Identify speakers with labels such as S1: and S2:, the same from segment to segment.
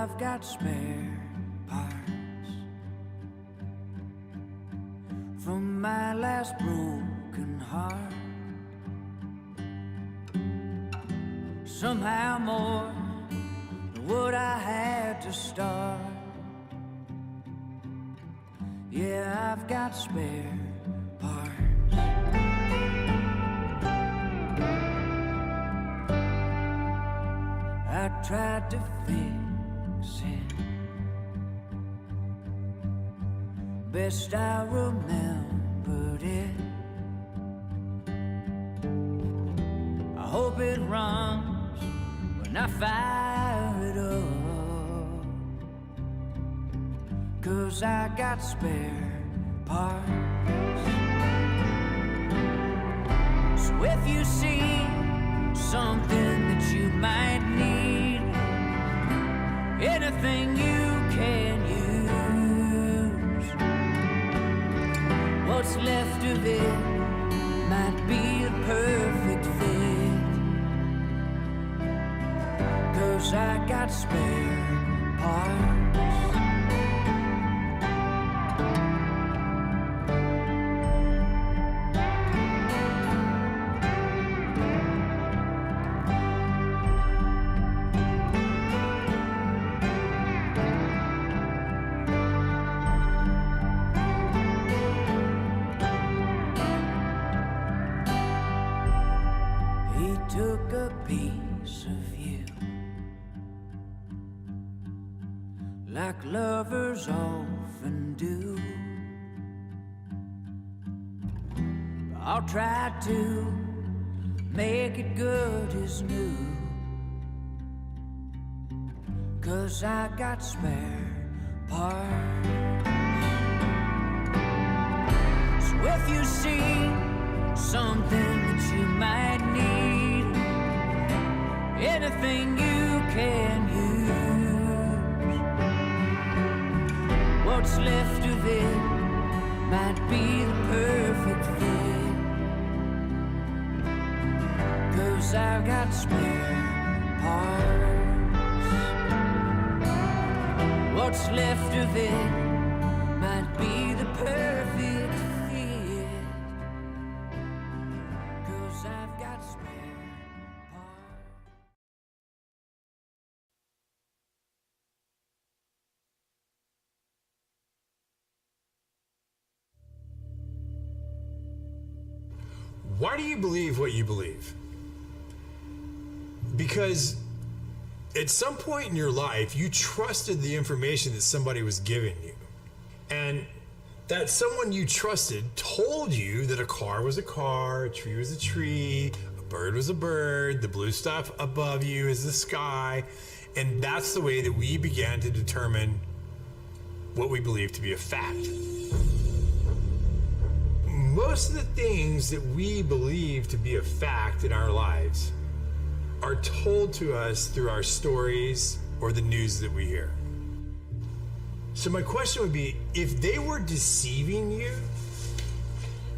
S1: I've got spare parts from my last broken heart. Somehow more than what I had to start. Yeah, I've got spare parts. I tried to fix it best I remembered it. I hope it runs when I fire it up, 'cause I got spare parts. So if you see something that you might need, anything you can use, what's left of it might be the perfect fit, 'cause I got spare parts. Took a piece of you, like lovers often do. I'll try to make it good as new, 'cause I got spare parts. So if you see something that you might need, anything you can use, what's left of it might be the perfect fit, 'cause I've got spare parts. What's left of it might be the perfect fit, 'cause I've got spare parts.
S2: Why do you believe what you believe? Because at some point in your life, you trusted the information that somebody was giving you. And that someone you trusted told you that a car was a car, a tree was a tree, a bird was a bird, the blue stuff above you is the sky. And that's the way that we began to determine what we believe to be a fact. Most of the things that we believe to be a fact in our lives are told to us through our stories or the news that we hear. So my question would be, if they were deceiving you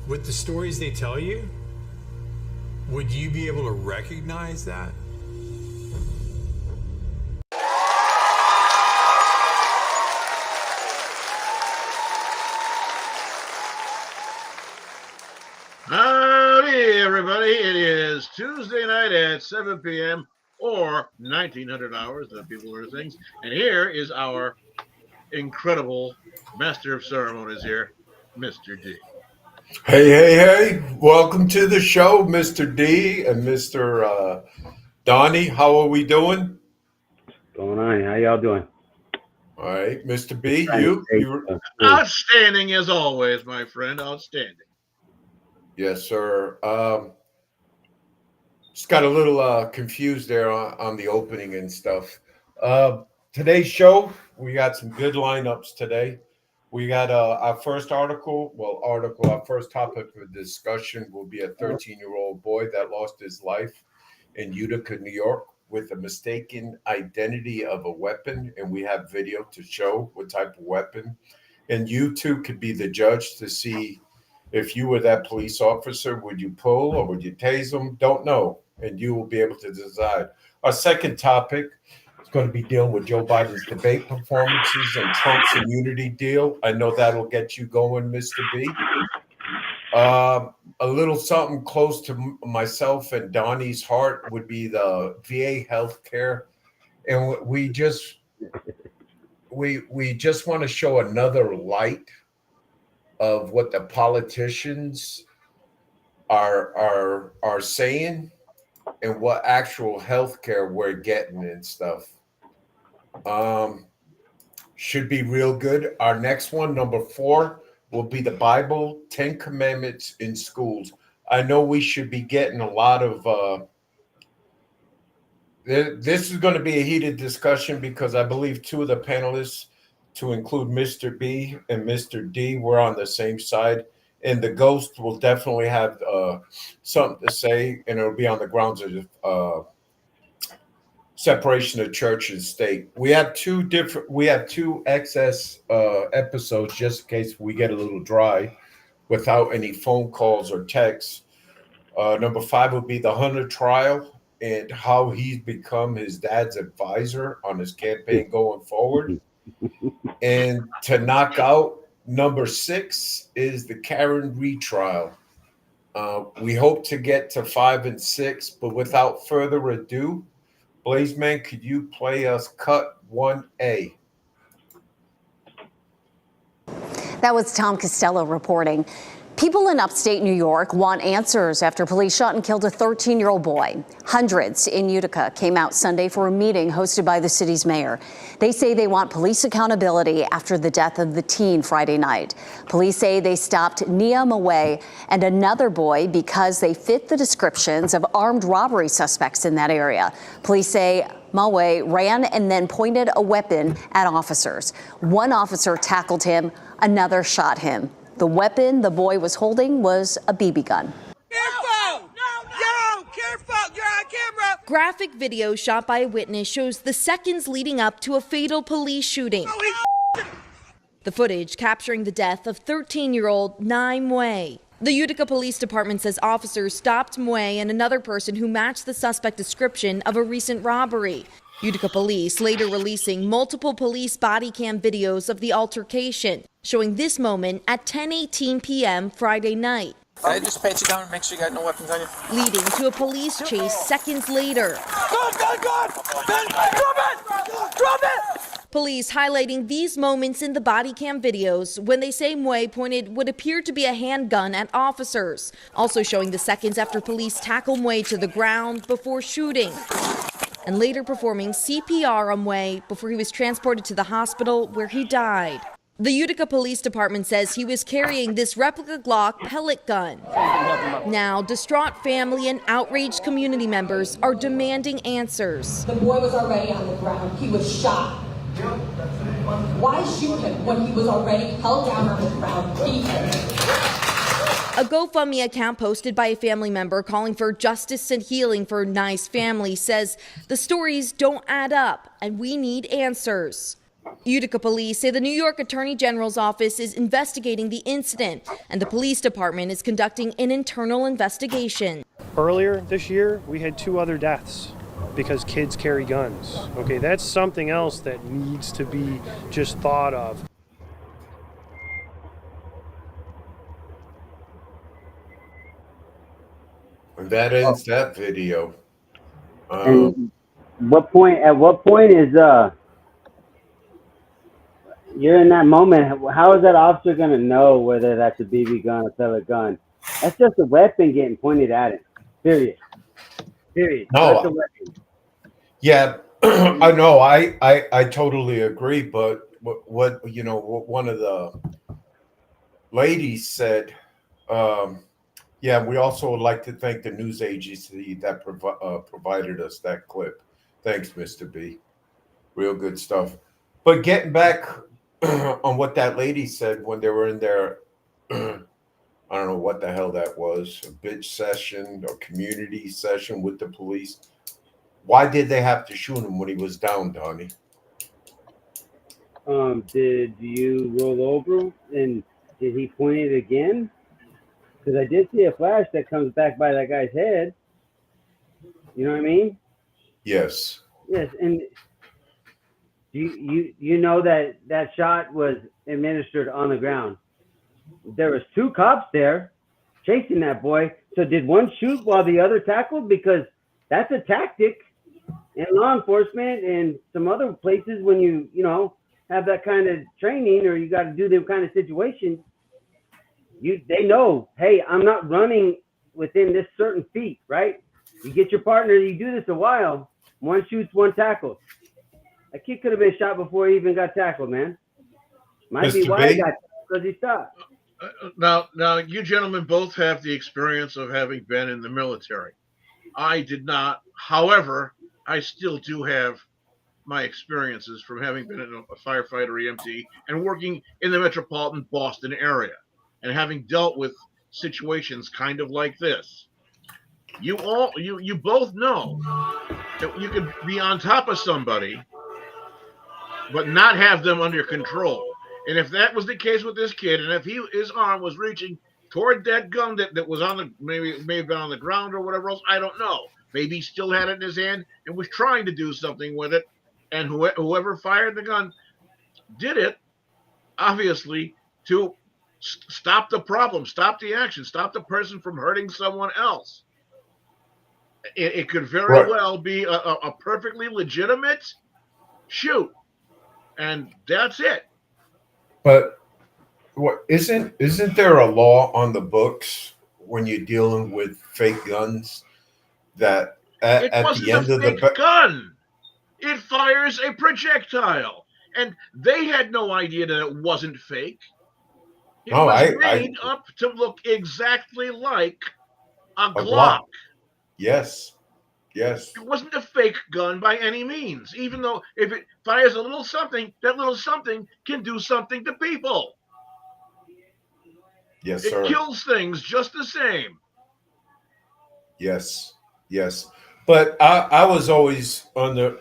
S2: with the stories they tell you, would you be able to recognize that?
S3: Howdy, everybody. It is Tuesday night at 7 p.m. or 1900 hours, that people learn things. And here is our incredible master of ceremonies here, Mr. D.
S4: Hey. Welcome to the show, Mr. D and Mr. Donnie. How are we doing?
S5: Going on? How y'all doing?
S4: All right, Mr. B, you
S3: Outstanding as always, my friend. Outstanding.
S4: Yes, sir. Just got a little confused there on the opening and stuff. Today's show, we got some good lineups today. We got our first article. Our first topic of discussion will be a 13-year-old boy that lost his life in Utica, New York, with a mistaken identity of a weapon. And we have video to show what type of weapon. And you two could be the judge to see if you were that police officer, would you pull or would you tase them? Don't know. And you will be able to decide. Our second topic It's going to be dealing with Joe Biden's debate performances and Trump's immunity deal. I know that'll get you going, Mr. B. A little something close to myself and Donnie's heart would be the VA healthcare, and we just want to show another light of what the politicians are saying and what actual healthcare we're getting and stuff. Should be real good. Our next one, number 4, will be the Bible, 10 Commandments in schools. I know we should be getting a lot of this is going to be a heated discussion because I believe 2 of the panelists, to include Mr. B and Mr. D, were on the same side. And the ghost will definitely have something to say, and it'll be on the grounds of separation of church and state. We have 2 excess episodes just in case we get a little dry without any phone calls or texts. Number 5 will be the Hunter trial and how he's become his dad's advisor on his campaign going forward. And to knock out, number 6 is the Karen retrial. We hope to get to 5 and 6, but without further ado, Blazeman, could you play us cut 1A?
S6: That was Tom Costello reporting. People in upstate New York want answers after police shot and killed a 13-year-old boy. Hundreds in Utica came out Sunday for a meeting hosted by the city's mayor. They say they want police accountability after the death of the teen Friday night. Police say they stopped Nia Maway and another boy because they fit the descriptions of armed robbery suspects in that area. Police say Maway ran and then pointed a weapon at officers. One officer tackled him, another shot him. The weapon the boy was holding was a BB gun.
S7: Careful! No! Careful! You're on camera! Graphic video shot by a witness shows the seconds leading up to a fatal police shooting. The footage capturing the death of 13-year-old Nye Mwe. The Utica Police Department says officers stopped Mwe and another person who matched the suspect description of a recent robbery. Utica police later releasing multiple police body cam videos of the altercation, showing this moment at 10:18 p.m. Friday night.
S8: I just pat you down and make sure you got no weapons on you.
S7: Leading to a police chase seconds later.
S8: Gun! Drop it!
S7: Police highlighting these moments in the body cam videos when they say Mwe pointed what appeared to be a handgun at officers. Also showing the seconds after police tackle Mwe to the ground before shooting. And later performing CPR on Mwe before he was transported to the hospital where he died. The Utica Police Department says he was carrying this replica Glock pellet gun. Now, distraught family and outraged community members are demanding answers.
S9: The boy was already on the ground. He was shot. Why shoot him when he was already held down on the ground, beaten?
S7: A GoFundMe account posted by a family member calling for justice and healing for Nye's family says the stories don't add up and we need answers. Utica police say the New York Attorney General's office is investigating the incident and the police department is conducting an internal investigation.
S10: Earlier this year, we had 2 other deaths because kids carry guns. Okay, that's something else that needs to be just thought of.
S4: And that ends that video.
S5: And at what point is you're in that moment? How is that officer gonna know whether that's a BB gun or pellet gun? That's just a weapon getting pointed at him. Period.
S4: No,
S5: That's a weapon.
S4: yeah, I know. I totally agree. But what one of the ladies said. Yeah, we also would like to thank the news agency that provided us that clip. Thanks, Mr. B. Real good stuff. But getting back on what that lady said when they were in their, I don't know what the hell that was, a bitch session or community session with the police. Why did they have to shoot him when he was down, Donnie?
S5: Did you roll over and did he point it again? Because I did see a flash that comes back by that guy's head. You know what I mean?
S4: Yes.
S5: Yes, and You know that shot was administered on the ground. There was 2 cops there chasing that boy. So did one shoot while the other tackled? Because that's a tactic in law enforcement and some other places when you have that kind of training or you got to do them kind of situations. They know, hey, I'm not running within this certain feet, right? You get your partner, you do this a while. One shoots, one tackles. That kid could have been shot before he even got tackled, man. Might be
S4: Mr.
S5: why he
S4: B?
S5: got because he stopped.
S3: Now, you gentlemen both have the experience of having been in the military. I did not. However, I still do have my experiences from having been a firefighter EMT and working in the metropolitan Boston area and having dealt with situations kind of like this. You both know that you could be on top of somebody but not have them under control. And if that was the case with this kid, and if his arm was reaching toward that gun that was on the may have been on the ground or whatever else, I don't know. Maybe he still had it in his hand and was trying to do something with it. And whoever fired the gun did it, obviously, to stop the problem, stop the action, stop the person from hurting someone else. It could very well be a perfectly legitimate shoot, and that's it.
S4: But what isn't there a law on the books when you're dealing with fake guns that at the end of the
S3: gun, it fires a projectile, and they had no idea that it wasn't fake. It was made up to look exactly like a Glock.
S4: Yes.
S3: It wasn't a fake gun by any means, even though if it fires a little something, that little something can do something to people.
S4: Yes, sir.
S3: It kills things just the same.
S4: Yes. But I was always under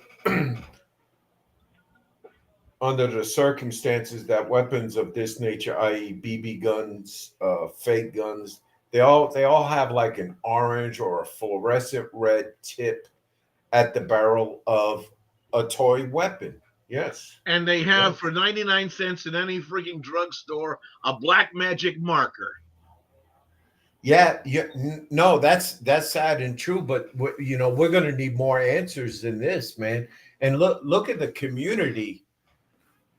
S4: the circumstances that weapons of this nature, i.e., BB guns, fake guns, they all have like an orange or a fluorescent red tip at the barrel of a toy weapon. Yes.
S3: And they have for 99 cents in any freaking drugstore a black magic marker.
S4: Yeah. No, that's sad and true. But we're going to need more answers than this, man. And look at the community.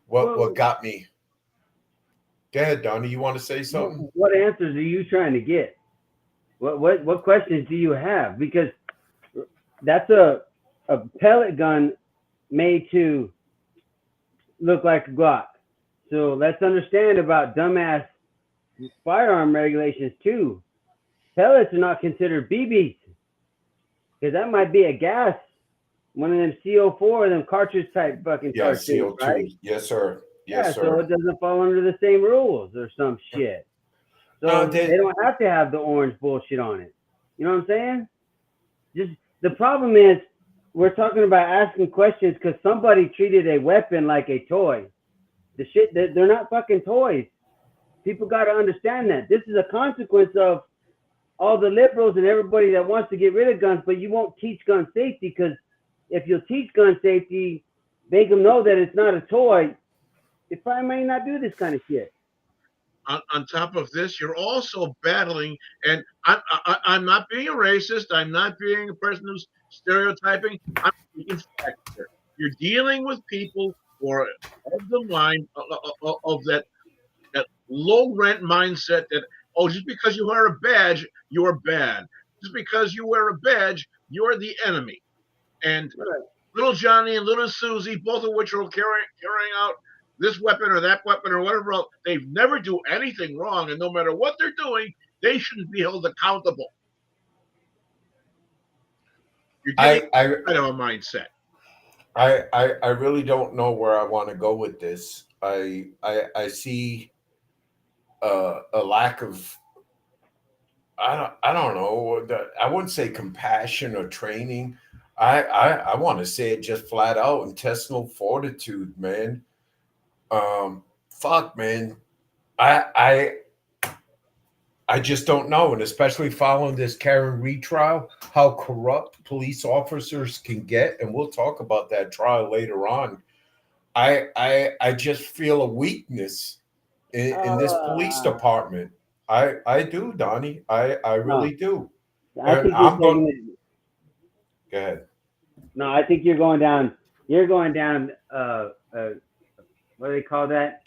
S4: What got me? Go ahead, Donnie. You want to say something?
S5: What answers are you trying to get? What questions do you have? Because that's a pellet gun made to look like a Glock. So let's understand about dumbass firearm regulations too. Pellets are not considered BBs because that might be a gas, one of them CO4, them cartridge type fucking cartridges,
S4: CO2. Right? Yes, sir. Yes, sir.
S5: So it doesn't fall under the same rules or some shit. So they don't have to have the orange bullshit on it. You know what I'm saying? Just the problem is we're talking about asking questions because somebody treated a weapon like a toy. The shit that they're not fucking toys. People got to understand that this is a consequence of all the liberals and everybody that wants to get rid of guns, but you won't teach gun safety because if you'll teach gun safety, make them know that it's not a toy, they probably may not do this kind of shit.
S3: On top of this, you're also battling, and I'm not being a racist. I'm not being a person who's stereotyping. I'm being factor. You're dealing with people who are of the line of that low rent mindset that, oh, just because you wear a badge, you're bad. Just because you wear a badge, you're the enemy. And little Johnny and little Susie, both of which are carrying out this weapon or that weapon or whatever else, they never do anything wrong. And no matter what they're doing, they shouldn't be held accountable. You're getting kind of a mindset.
S4: I really don't know where I want to go with this. I see a lack of I don't know. I wouldn't say compassion or training. I want to say it just flat out intestinal fortitude, man. Fuck, man. I just don't know, and especially following this Karen Reed trial, how corrupt police officers can get, and we'll talk about that trial later on. I just feel a weakness in this police department. I do, Donnie. I really do.
S5: I think you're taking it.
S4: Go ahead.
S5: No, I think you're going down. You're going down. What do they call that?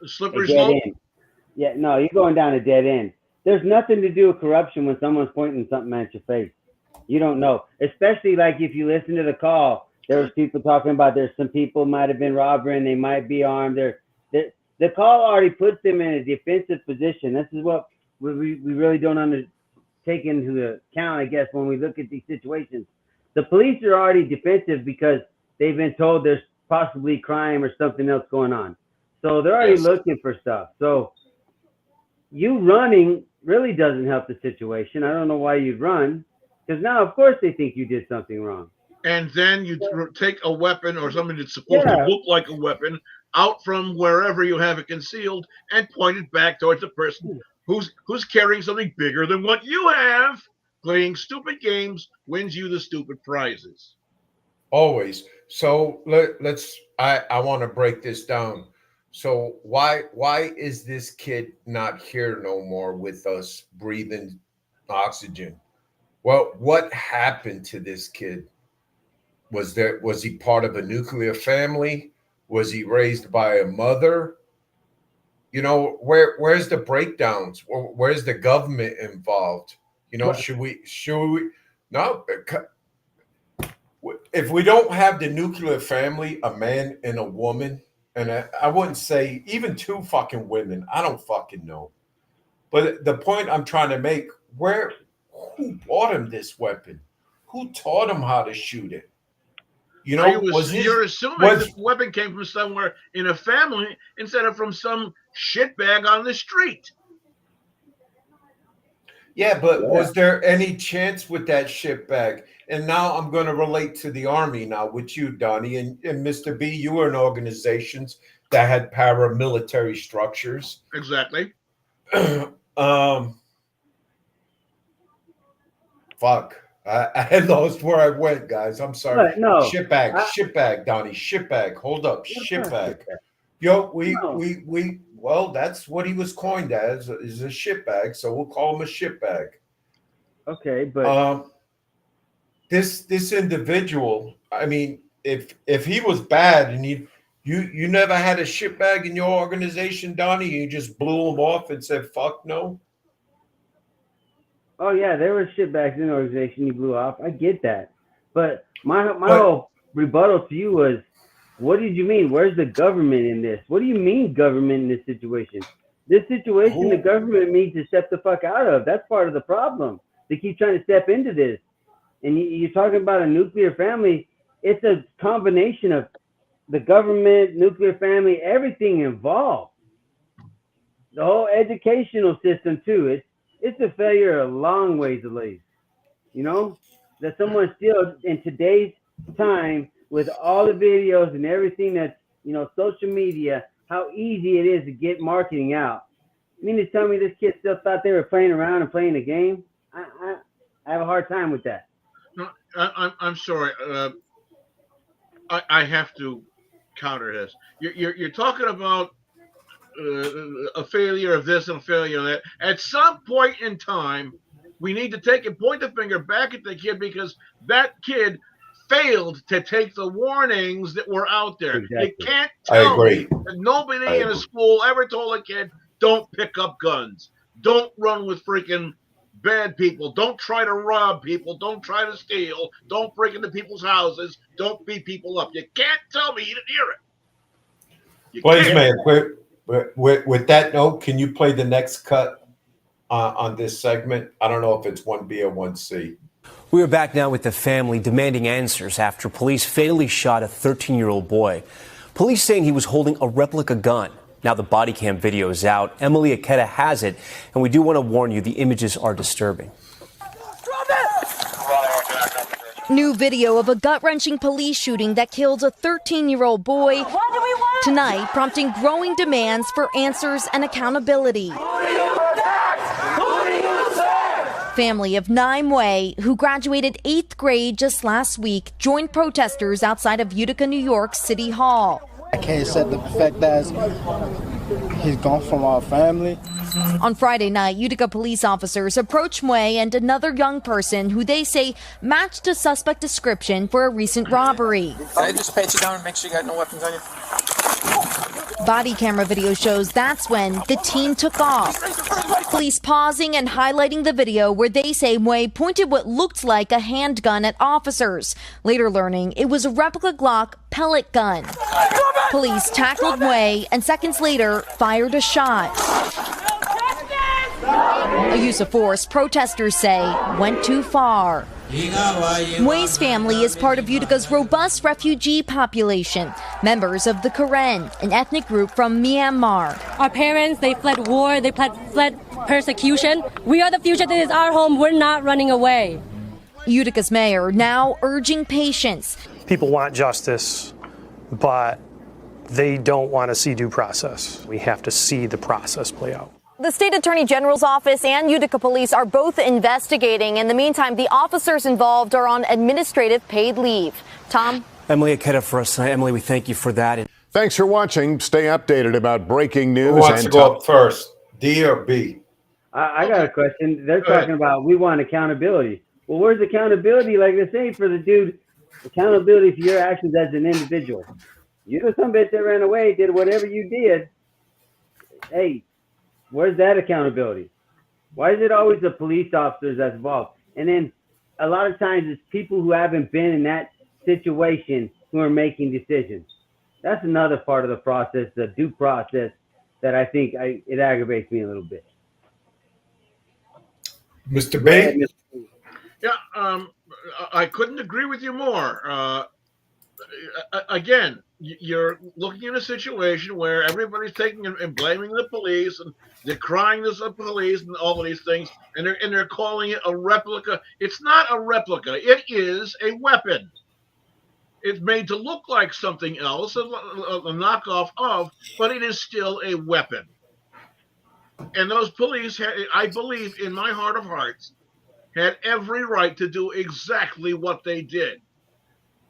S3: A slippery
S5: A dead
S3: slope.
S5: end. Yeah, no, you're going down a dead end. There's nothing to do with corruption when someone's pointing something at your face. You don't know, especially like if you listen to the call. There was people talking about there's some people might have been robbing, they might be armed. The call already puts them in a defensive position. This is what we really don't take into account, I guess, when we look at these situations. The police are already defensive because they've been told there's possibly crime or something else going on. So they're already looking for stuff. So you running really doesn't help the situation. I don't know why you'd run, because now, of course, they think you did something wrong.
S3: And then you take a weapon or something that's supposed to look like a weapon out from wherever you have it concealed and point it back towards the person who's carrying something bigger than what you have. Playing stupid games wins you the stupid prizes.
S4: Always. So let's. I want to break this down. So why is this kid not here no more with us breathing oxygen? Well, what happened to this kid? Was he part of a nuclear family? Was he raised by a mother? You know, where's the breakdowns? Where's the government involved? You know, should we no, if we don't have the nuclear family, a man and a woman, and I wouldn't say even two fucking women, I don't fucking know. But the point I'm trying to make, who bought him this weapon? Who taught him how to shoot it? You know,
S3: you're assuming this weapon came from somewhere in a family instead of from some shitbag on the street.
S4: Yeah, but was there any chance with that shitbag? And now I'm going to relate to the Army now with you, Donnie. And Mr. B, you were in organizations that had paramilitary structures.
S3: Exactly.
S4: Fuck. I lost where I went, guys. I'm sorry.
S5: What? No.
S4: Shitbag, Donnie. Shitbag. Hold up. Shitbag. Yo, well, that's what he was coined as, is a shitbag. So we'll call him a shitbag.
S5: Okay, but
S4: this individual, I mean, if he was bad and you never had a shitbag in your organization, Donnie, you just blew him off and said, fuck no.
S5: Oh yeah, there were shitbags in the organization you blew off. I get that. But my whole rebuttal to you was, what did you mean? Where's the government in this? What do you mean government in this situation? This situation, the government needs to step the fuck out of. That's part of the problem. They keep trying to step into this. And you're talking about a nuclear family. It's a combination of the government, nuclear family, everything involved. The whole educational system too. It's a failure a long ways away. You know, that someone still in today's time with all the videos and everything that's, you know, social media, how easy it is to get marketing out. You mean to tell me this kid still thought they were playing around and playing a game? I have a hard time with that.
S3: No, I'm sorry. I have to counter this. You're talking about a failure of this and a failure of that. At some point in time, we need to take and point the finger back at the kid because that kid failed to take the warnings that were out there.
S5: Exactly.
S3: You can't tell me that nobody in a
S4: agree.
S3: school ever told a kid, don't pick up guns. Don't run with freaking bad people. Don't try to rob people. Don't try to steal. Don't break into people's houses. Don't beat people up. You can't tell me you didn't hear it.
S4: Please, man. With that note, can you play the next cut on this segment? I don't know if it's 1B or 1C.
S11: We are back now with the family demanding answers after police fatally shot a 13-year-old boy. Police saying he was holding a replica gun. Now the body cam video is out. Emily Aketa has it, and we do want to warn you, the images are disturbing.
S7: New video of a gut-wrenching police shooting that killed a 13-year-old boy tonight, prompting growing demands for answers and accountability. Family of Nimue, who graduated 8th grade just last week, joined protesters outside of Utica, New York City Hall.
S12: I can't accept the fact that he's gone from our family.
S7: On Friday night, Utica police officers approached Mue and another young person who they say matched a suspect description for a recent robbery.
S8: Can I just pat you down and make sure you got no weapons on you?
S7: Body camera video shows that's when the teen took off. Police pausing and highlighting the video where they say Mue pointed what looked like a handgun at officers, later learning it was a replica Glock pellet gun. Police tackled Mue and seconds later fired a shot. A use of force, protesters say, went too far. Mue's family is part of Utica's robust refugee population, members of the Karen, an ethnic group from Myanmar.
S13: Our parents, they fled war, they fled persecution. We are the future. This is our home. We're not running away.
S7: Utica's mayor now urging patience.
S10: People want justice, but they don't want to see due process. We have to see the process play out.
S14: The state attorney general's office and Utica police are both investigating. In the meantime, the officers involved are on administrative paid leave. Tom?
S11: Emily Aketa for us tonight. Emily, we thank you for that.
S15: Thanks for watching. Stay updated about breaking news.
S4: Who wants to go up first, D or B?
S5: I got a question. They're talking about we want accountability. Well, where's accountability, like they say, for the dude? Accountability for your actions as an individual. You're some bitch that ran away, did whatever you did. Hey, where's that accountability? Why is it always the police officers that's involved? And then a lot of times it's people who haven't been in that situation who are making decisions. That's another part of the process, the due process, that I think it aggravates me a little bit.
S4: Mr. B?
S3: Yeah, I couldn't agree with you more. Again, you're looking at a situation where everybody's taking and blaming the police and decrying the police and all of these things, and they're calling it a replica. It's not a replica. It is a weapon. It's made to look like something else, a knockoff of, but it is still a weapon. And those police, I believe in my heart of hearts, had every right to do exactly what they did.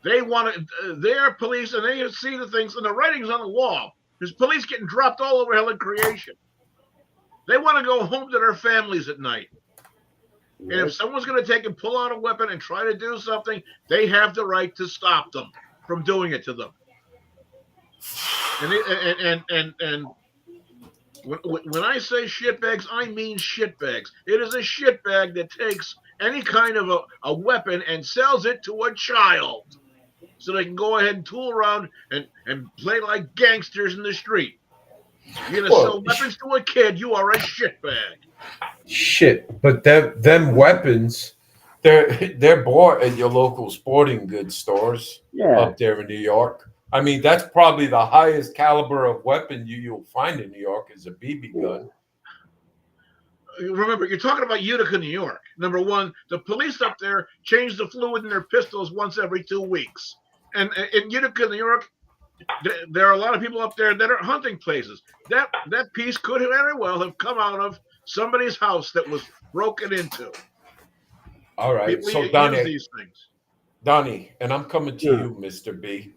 S3: They wanted their police, and they see the things, and the writing's on the wall. There's police getting dropped all over hell in creation. They want to go home to their families at night. And if someone's going to take and pull out a weapon and try to do something, they have the right to stop them from doing it to them. And when I say shitbags, I mean shitbags. It is a shitbag that takes any kind of a weapon and sells it to a child so they can go ahead and tool around and play like gangsters in the street. You're going to sell weapons to a kid, you are a shitbag.
S4: Shit, but them weapons, they're bought at your local sporting goods stores up there in New York. I mean, that's probably the highest caliber of weapon you'll find in New York is a BB gun.
S3: Remember, you're talking about Utica, New York. Number one, the police up there change the fluid in their pistols once every 2 weeks. And in Utica, New York, there are a lot of people up there that are hunting places. That piece could very well have come out of somebody's house that was broken into.
S4: All right.
S3: People
S4: So, Donnie, and I'm coming to you, Mr. B.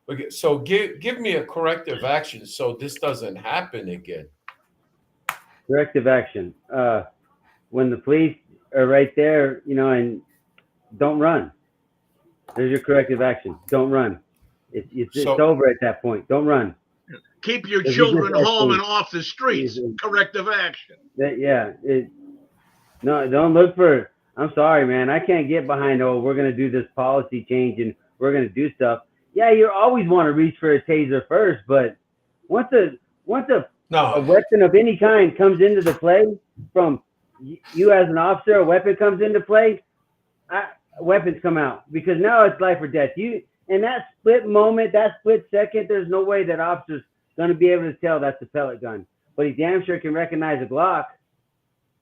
S4: Okay, so give me a corrective action so this doesn't happen again.
S5: Corrective action. When the police are right there, and don't run. There's your corrective action. Don't run. It's over at that point. Don't run.
S3: Keep your children home and off the streets. Corrective action.
S5: No, don't look for. I'm sorry, man. I can't get behind. Oh, we're gonna do this policy change and we're gonna do stuff. Yeah, you always want to reach for a taser first, but once a weapon of any kind comes into the play, from you as an officer, a weapon comes into play, weapons come out, because now it's life or death. You in that split moment, that split second, there's no way that officer's going to be able to tell that's a pellet gun, but he damn sure can recognize a Glock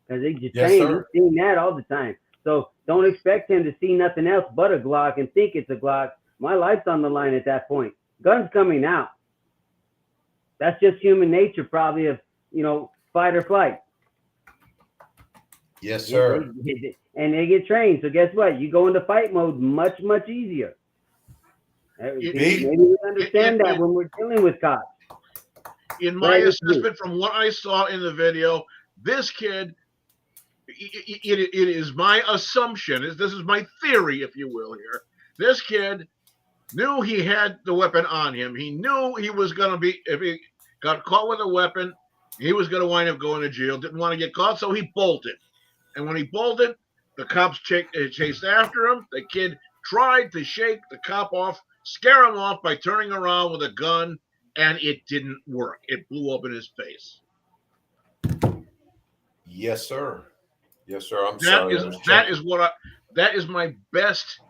S5: because they just trained. He's seen that all the time. So don't expect him to see nothing else but a Glock and think it's a Glock. My life's on the line at that point. Guns coming out. That's just human nature, probably, of, fight or flight.
S4: Yes, sir.
S5: And they get trained. So guess what? You go into fight mode much, much easier. Maybe we understand that when we're dealing with cops.
S3: In my assessment, from what I saw in the video, this kid, it is my assumption, this is my theory, if you will, here. This kid knew he had the weapon on him. He knew he was going to be, if he got caught with a weapon, he was going to wind up going to jail. Didn't want to get caught, so he bolted. And when he bolted, the cops chased after him. The kid tried to shake the cop off, scare him off by turning around with a gun, and it didn't work. It blew up in his face.
S4: Yes, sir. Yes, sir. I'm sorry.
S3: That is my best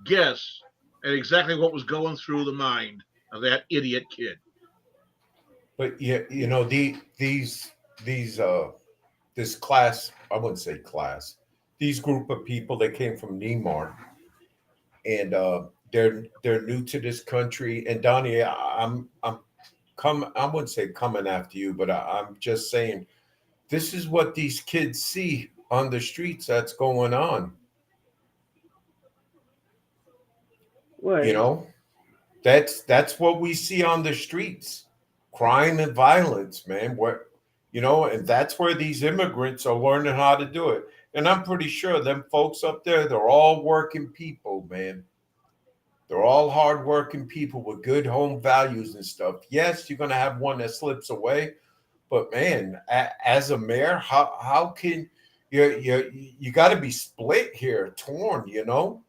S3: guess at exactly what was going through the mind of that idiot kid.
S4: But yeah, you know, this class, I wouldn't say class, these group of people that came from Neymar, and they're new to this country. And Donnie, I wouldn't say coming after you, but I'm just saying this is what these kids see on the streets that's going on.
S5: What?
S4: You know, that's what we see on the streets. Crime and violence, man. And that's where these immigrants are learning how to do it. And I'm pretty sure them folks up there, they're all working people, man. They're all hardworking people with good home values and stuff. Yes, you're going to have one that slips away, but man, as a mayor, how can you got to be split here, torn, you know?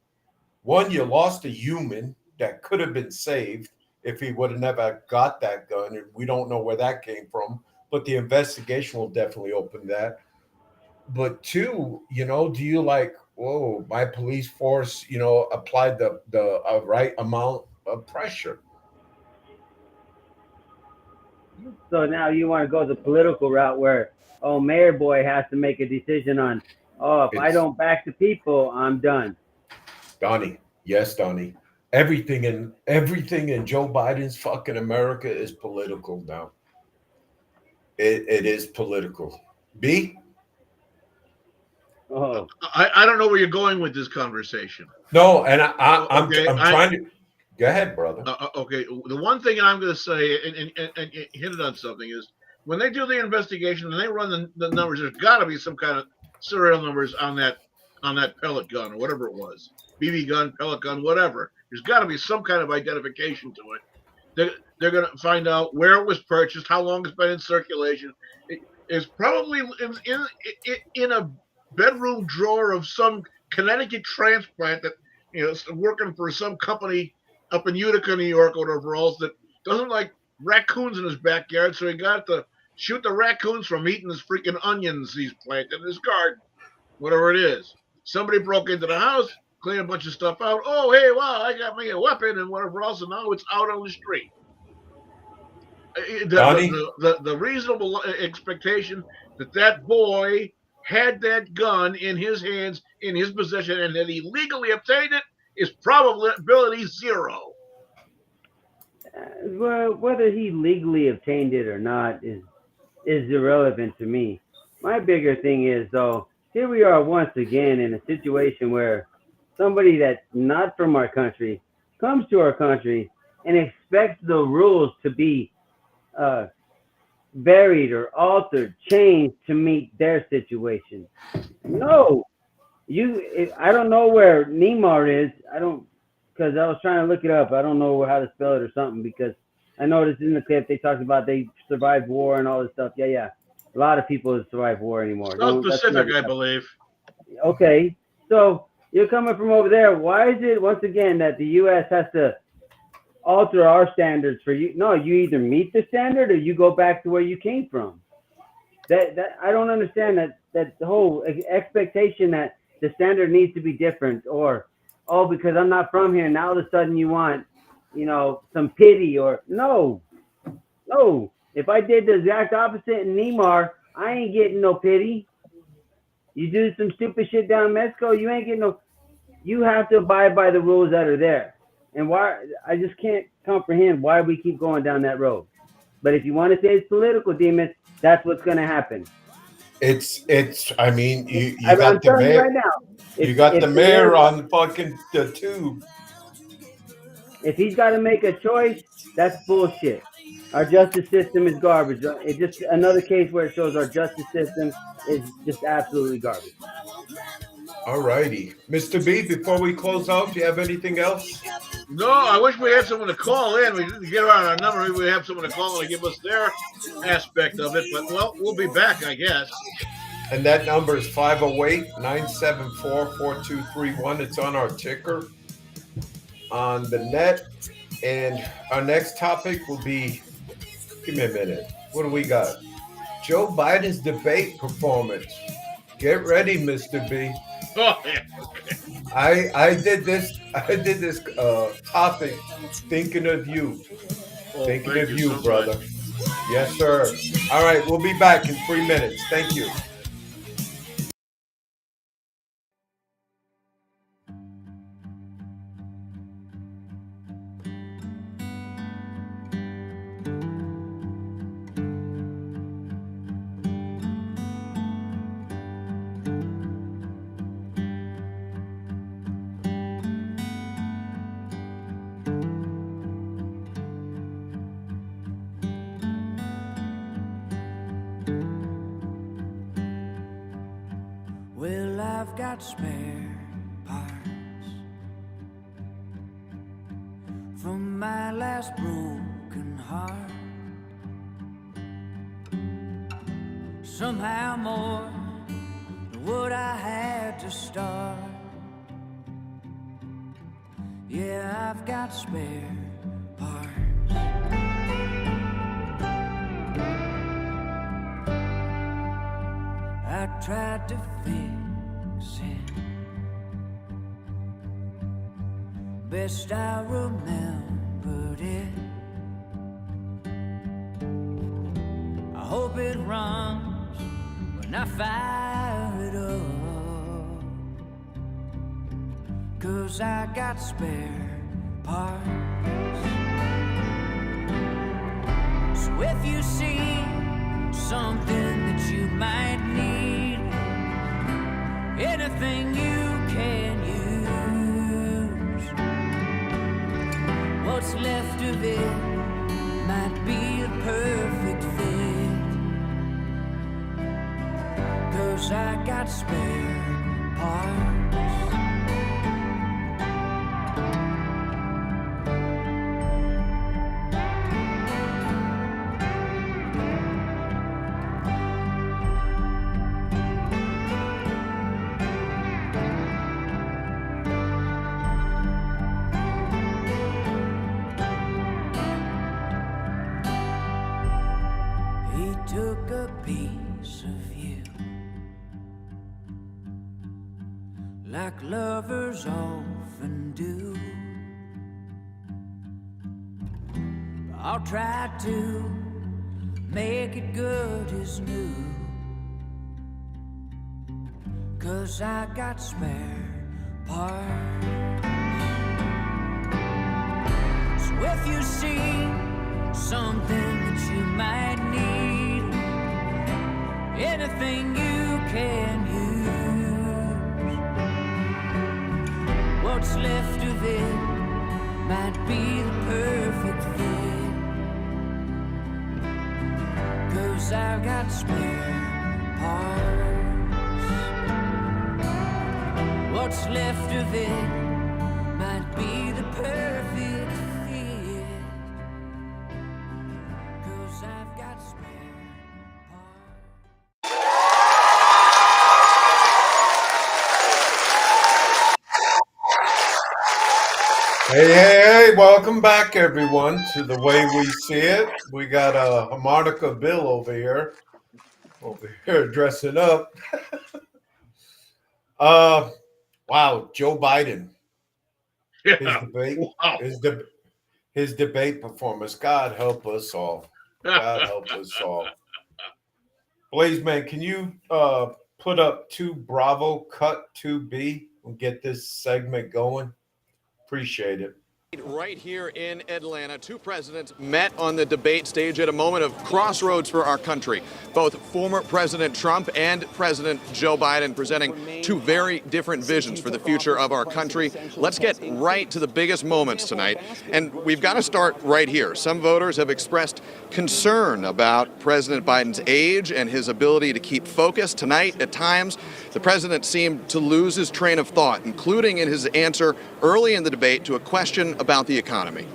S4: One, you lost a human that could have been saved if he would have never got that gun, and we don't know where that came from, but the investigation will definitely open that. But two, you know, do you like, whoa, my police force, you know, applied the right amount of pressure?
S5: So now you want to go the political route where, Mayor Boy has to make a decision on, if I don't back the people, I'm done.
S4: Donnie, yes, Donnie. Everything in Joe Biden's fucking America is political now. It is political. B?
S5: Oh,
S3: I don't know where you're going with this conversation.
S4: No, and I'm trying to. Go ahead, brother.
S3: Okay, the one thing I'm going to say and hit it on something is when they do the investigation and they run the numbers, there's got to be some kind of serial numbers on that pellet gun or whatever it was, BB gun, pellet gun, whatever. There's got to be some kind of identification to it. They're going to find out where it was purchased, how long it's been in circulation. It's probably in a bedroom drawer of some Connecticut transplant that, you know, working for some company up in Utica, New York, or whatever else, that doesn't like raccoons in his backyard, so he got to shoot the raccoons from eating his freaking onions he's planted in his garden, whatever it is. Somebody broke into the house, cleaned a bunch of stuff out. Oh, hey, wow, I got me a weapon and whatever else, and now it's out on the street. The reasonable expectation that boy had that gun in his hands, in his possession, and that he legally obtained it is probability zero.
S5: Well, whether he legally obtained it or not is irrelevant to me. My bigger thing is, though, here we are once again in a situation where somebody that's not from our country comes to our country and expects the rules to be varied or altered, changed to meet their situation. No, I don't know where Neymar is. Because I was trying to look it up. I don't know how to spell it or something, because I noticed in the clip they talked about they survived war and all this stuff. Yeah. A lot of people have survived war anymore.
S3: South Pacific, I believe.
S5: Okay, so you're coming from over there. Why is it, once again, that the U.S. has to alter our standards for you? No, you either meet the standard or you go back to where you came from. That I don't understand that the whole expectation that the standard needs to be different, or because I'm not from here, now all of a sudden you want, some pity, or no. If I did the exact opposite in Neymar, I ain't getting no pity. You do some stupid shit down in Mexico, you ain't getting no. You have to abide by the rules that are there. And why, I just can't comprehend why we keep going down that road. But if you want to say it's political, Demas, that's what's going to happen.
S4: I mean, you got the mayor right now. You got the mayor on fucking the tube.
S5: If he's got to make a choice, that's bullshit. Our justice system is garbage. It's just another case where it shows our justice system is just absolutely garbage.
S4: All righty. Mr. B, before we close out, do you have anything else?
S3: No, I wish we had someone to call in. We didn't get around our number. Maybe we have someone to call in and give us their aspect of it. But, well, we'll be back, I guess.
S4: And that number is 508-974-4231. It's on our ticker on the net. And our next topic will be, give me a minute. What do we got? Joe Biden's debate performance. Get ready, Mr. B.
S3: Oh, yeah. Okay.
S4: I did this topic thinking of you. Thinking of you,
S3: so
S4: brother.
S3: much.
S4: Yes, sir. All right, we'll be back in 3 minutes. Thank you.
S1: Well, I've got spare parts from my last broken heart. Somehow more than what I had to start. Yeah, I've got spare parts. I tried to fix it best I remembered it. I hope it runs when I fire it up, 'cause I got spare parts. So if you see something that you might need, anything you can use, what's left of it might be the perfect fit, 'cause I got spare parts. Took a piece of you, like lovers often do. I'll try to make it good as new, 'cause I got spare parts. So if you see something that you might need, anything you can use, what's left of it might be the perfect fit, 'cause I've got spare parts. What's left of it might be the perfect fit, 'cause I've got spare.
S4: Hey, welcome back, everyone, to The Way We See It. We got a harmonica Bill over here dressing up. Wow, Joe Biden.
S3: Yeah.
S4: His debate performance. God help us all. God help us all. Blaze Man, can you put up 2 Bravo, cut 2B, and get this segment going? Appreciate it.
S16: Right here in Atlanta, two presidents met on the debate stage at a moment of crossroads for our country. Both former President Trump and President Joe Biden presenting two very different visions for the future of our country. Let's get right to the biggest moments tonight. And we've got to start right here. Some voters have expressed concern about President Biden's age and his ability to keep focus. Tonight, at times, the president seemed to lose his train of thought, including in his answer early in the debate to a question about the economy.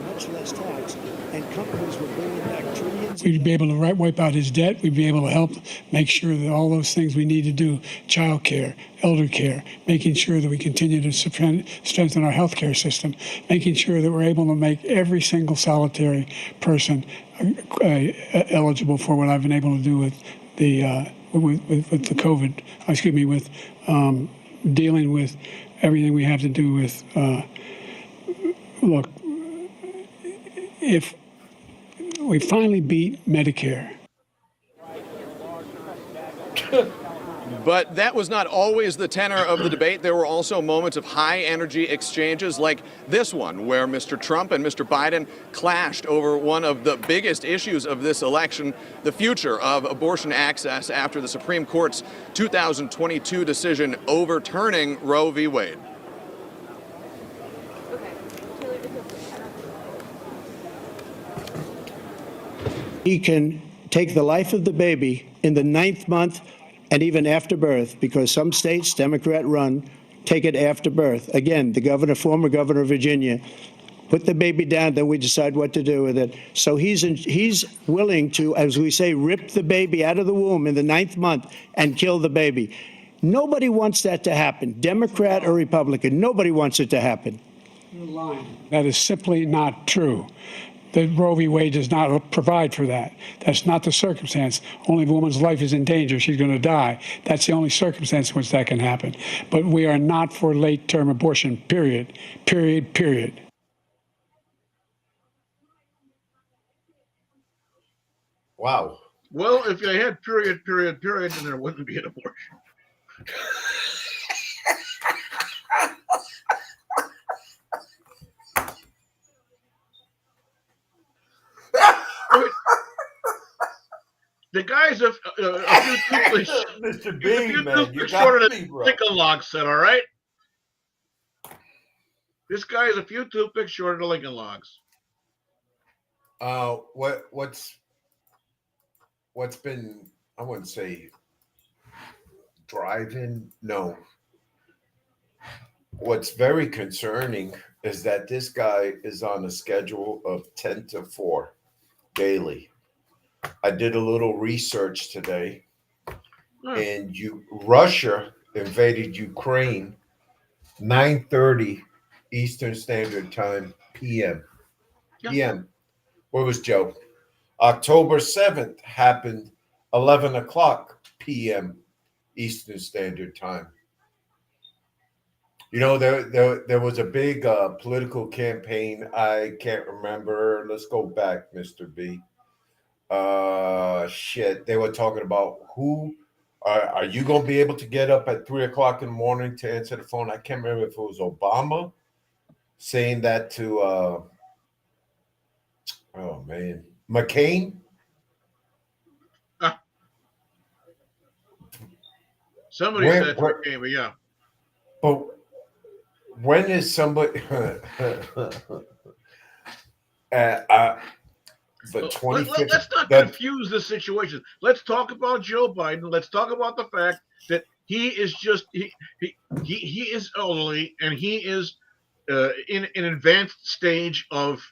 S17: Much less tax, and companies were bringing back trillions.
S18: We'd be able to wipe out his debt. We'd be able to help make sure that all those things we need to do, child care, elder care, making sure that we continue to strengthen our health care system, making sure that we're able to make every single solitary person eligible for what I've been able to do with the with the COVID, with dealing with everything we have to do with, look, if we finally beat Medicare.
S16: But that was not always the tenor of the debate. There were also moments of high energy exchanges like this one, where Mr. Trump and Mr. Biden clashed over one of the biggest issues of this election, the future of abortion access after the Supreme Court's 2022 decision overturning Roe v. Wade.
S17: He can take the life of the baby in the 9th month and even after birth, because some states, Democrat run, take it after birth. Again, the former governor of Virginia, put the baby down, then we decide what to do with it. So he's willing to, as we say, rip the baby out of the womb in the 9th month and kill the baby. Nobody wants that to happen, Democrat or Republican. Nobody wants it to happen.
S18: That is simply not true. The Roe v. Wade does not provide for that. That's not the circumstance. Only if a woman's life is in danger, she's going to die. That's the only circumstance in which that can happen. But we are not for late-term abortion, period. Period, period.
S4: Wow.
S3: Well, if you had period, then there wouldn't be an abortion. The guy's a few toothpicks.
S4: Mr. Bean, man, you
S3: shorter
S4: got
S3: than
S4: me, bro.
S3: Lincoln Logs said, all right? This guy is a few toothpicks shorter than Lincoln Logs.
S4: What's been, I wouldn't say driving, no. What's very concerning is that this guy is on a schedule of 10 to 4 daily. I did a little research today, and Russia invaded Ukraine 9:30 Eastern Standard Time PM. PM. Where was Joe? October 7th happened 11 o'clock PM Eastern Standard Time. You know, there was a big political campaign. I can't remember. Let's go back, Mr. B. They were talking about who are you going to be able to get up at 3 o'clock in the morning to answer the phone? I can't remember if it was Obama saying that to McCain.
S3: Somebody said McCain, but yeah.
S4: But when is somebody the 25th.
S3: Let's not confuse the situation. Let's talk about Joe Biden. Let's talk about the fact that he is just he is elderly, and he is in an advanced stage of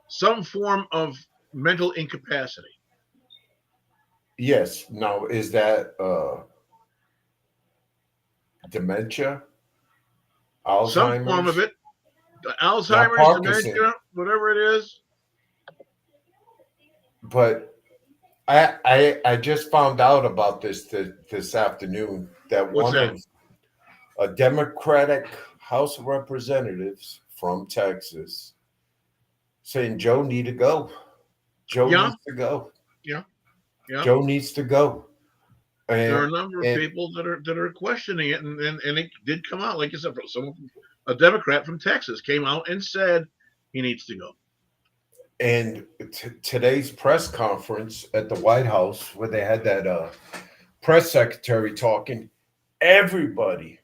S3: some form of mental incapacity.
S4: Yes. Now, is that dementia? Alzheimer's?
S3: Some form of it. Alzheimer's, dementia, whatever it is.
S4: But I just found out about this afternoon that of a Democratic House of Representatives from Texas saying Joe need to go. Joe needs to go.
S3: Yeah.
S4: Joe needs to go. And
S3: there are a number of people that are questioning it, and it did come out, like you said, some a Democrat from Texas, came out and said he needs to go.
S4: And today's press conference at the White House, where they had that press secretary talking, everybody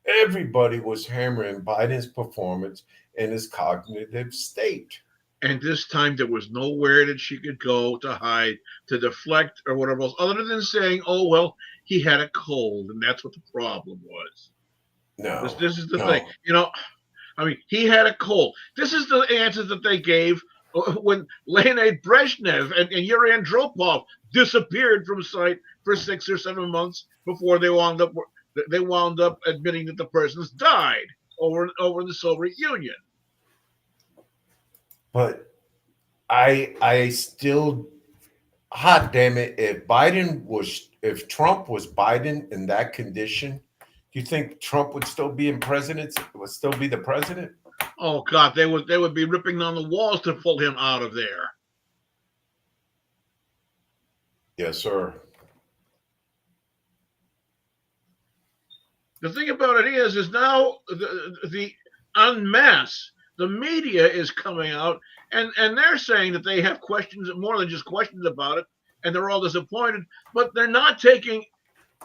S4: was hammering Biden's performance and his cognitive state.
S3: And this time there was nowhere that she could go to hide, to deflect or whatever else, other than saying, oh, well, he had a cold, and that's what the problem was.
S4: No.
S3: This is the thing. You know, I mean, he had a cold. This is the answer that they gave when Leonid Brezhnev and Yuri Andropov disappeared from sight for 6 or 7 months before they wound up admitting that the persons died over in the Soviet Union.
S4: But I still, hot damn it, if Trump was Biden in that condition, do you think Trump would still be the president?
S3: Oh God, they would be ripping down the walls to pull him out of there.
S4: Yes, sir.
S3: The thing about it is now the en masse, the media is coming out and they're saying that they have questions, more than just questions about it, and they're all disappointed, but they're not taking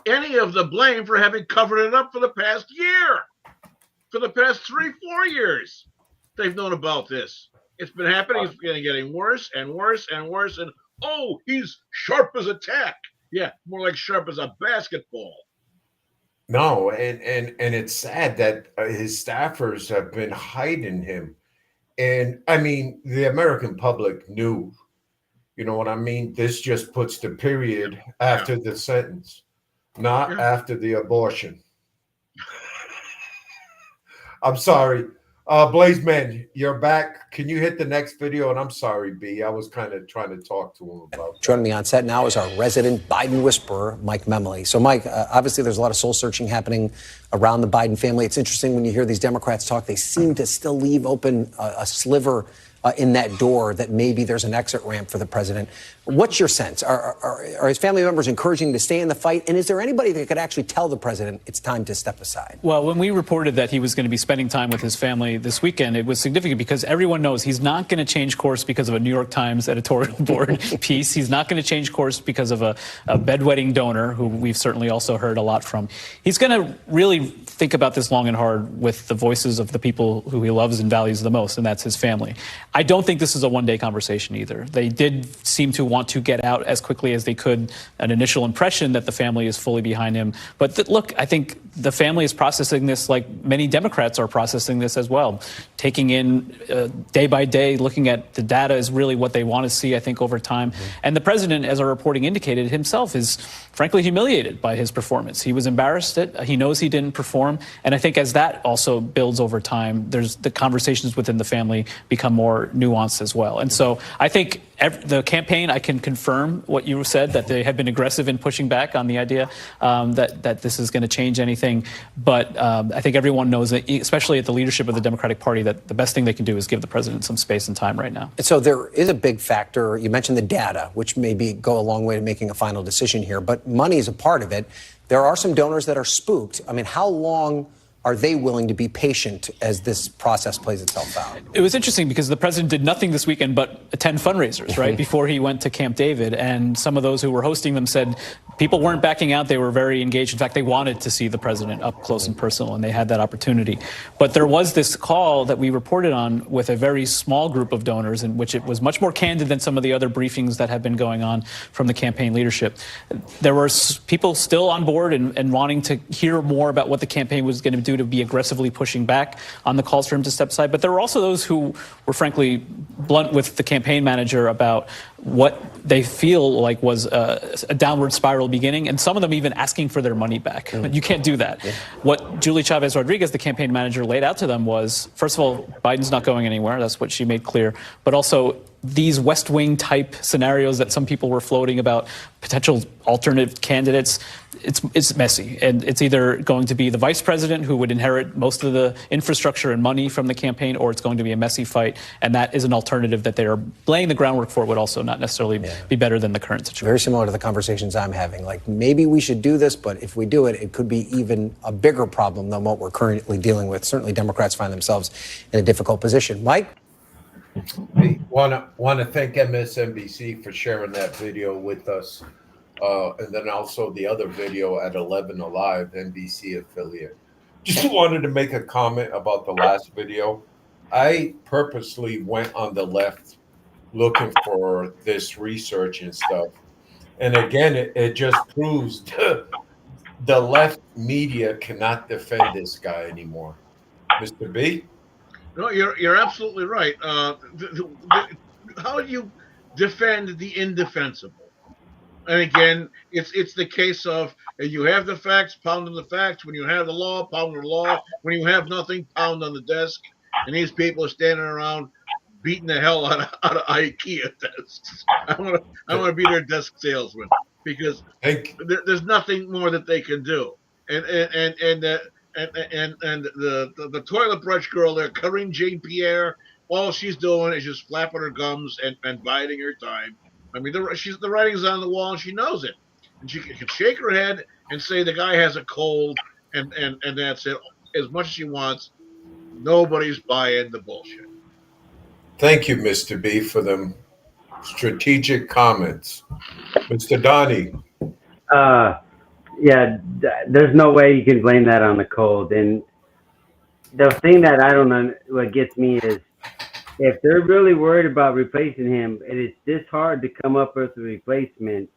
S3: any of the blame for having covered it up for the past year. For the past 3-4 years, they've known about this. It's been happening. It's getting worse and worse and worse. And oh, he's sharp as a tack. Yeah, more like sharp as a basketball.
S4: No, and it's sad that his staffers have been hiding him. And I mean, the American public knew. You know what I mean? This just puts the period after the sentence, not after the abortion. I'm sorry. Blazeman, you're back. Can you hit the next video? And I'm sorry, B. I was kind of trying to talk to him about
S19: Joining me on set now is our resident Biden whisperer, Mike Memoli. So, Mike, obviously there's a lot of soul searching happening around the Biden family. It's interesting when you hear these Democrats talk, they seem to still leave open a sliver in that door that maybe there's an exit ramp for the president. What's your sense? Are his family members encouraging to stay in the fight? And is there anybody that could actually tell the president it's time to step aside?
S20: Well, when we reported that he was going to be spending time with his family this weekend, it was significant because everyone knows he's not going to change course because of a New York Times editorial board piece. He's not going to change course because of a bedwetting donor, who we've certainly also heard a lot from. He's going to really think about this long and hard with the voices of the people who he loves and values the most, and that's his family. I don't think this is a one-day conversation either. They did seem to want to get out as quickly as they could an initial impression that the family is fully behind him. But look, I think the family is processing this like many Democrats are processing this as well. Taking in day by day, looking at the data is really what they want to see, I think, over time. Mm-hmm. And the president, as our reporting indicated, himself is frankly humiliated by his performance. He was embarrassed. He knows he didn't perform. And I think as that also builds over time, there's the conversations within the family become more nuanced as well. And so I think the campaign, I can confirm what you said, that they have been aggressive in pushing back on the idea that this is going to change anything. But I think everyone knows that, especially at the leadership of the Democratic Party, that the best thing they can do is give the president some space and time right now.
S19: And so there is a big factor. You mentioned the data, which maybe go a long way to making a final decision here, but money is a part of it. There are some donors that are spooked. I mean, how long are they willing to be patient as this process plays itself out?
S20: It was interesting because the president did nothing this weekend but attend fundraisers, right, before he went to Camp David. And some of those who were hosting them said people weren't backing out. They were very engaged. In fact, they wanted to see the president up close and personal, and they had that opportunity. But there was this call that we reported on with a very small group of donors, in which it was much more candid than some of the other briefings that have been going on from the campaign leadership. There were people still on board and wanting to hear more about what the campaign was going to do to be aggressively pushing back on the calls for him to step aside. But there were also those who were frankly blunt with the campaign manager about what they feel like was a downward spiral beginning, and some of them even asking for their money back. But you can't do that. What Julie Chavez Rodriguez, the campaign manager, laid out to them was, first of all, Biden's not going anywhere. That's what she made clear. But also, these West Wing type scenarios that some people were floating about potential alternate candidates, it's messy. And it's either going to be the vice president who would inherit most of the infrastructure and money from the campaign, or it's going to be a messy fight. And that is an alternative that they are laying the groundwork for, would also not necessarily be better than the current situation.
S19: Very similar to the conversations I'm having. Like, maybe we should do this, but if we do it, it could be even a bigger problem than what we're currently dealing with. Certainly Democrats find themselves in a difficult position. Mike?
S4: Hey, want to thank MSNBC for sharing that video with us, and then also the other video at 11 Alive, NBC affiliate. Just wanted to make a comment about the last video. I purposely went on the left looking for this research and stuff, and again, it just proves the left media cannot defend this guy anymore. Mr. B?
S3: No, you're absolutely right. How do you defend the indefensible? And again, it's the case of you have the facts, pound on the facts. When you have the law, pound on the law. When you have nothing, pound on the desk. And these people are standing around beating the hell out of IKEA desks. I want to be their desk salesman, because there's nothing more that they can do. And the toilet brush girl there, Karine Jean-Pierre, all she's doing is just flapping her gums and biding her time. I mean, the writing's on the wall, and she knows it. And she can shake her head and say the guy has a cold, and that's it. As much as she wants, nobody's buying the bullshit.
S4: Thank you, Mr. B, for them strategic comments. Mr. Donnie.
S5: Yeah, there's no way you can blame that on the cold. And the thing that I don't know, what gets me is, if they're really worried about replacing him, and it's this hard to come up with a replacement,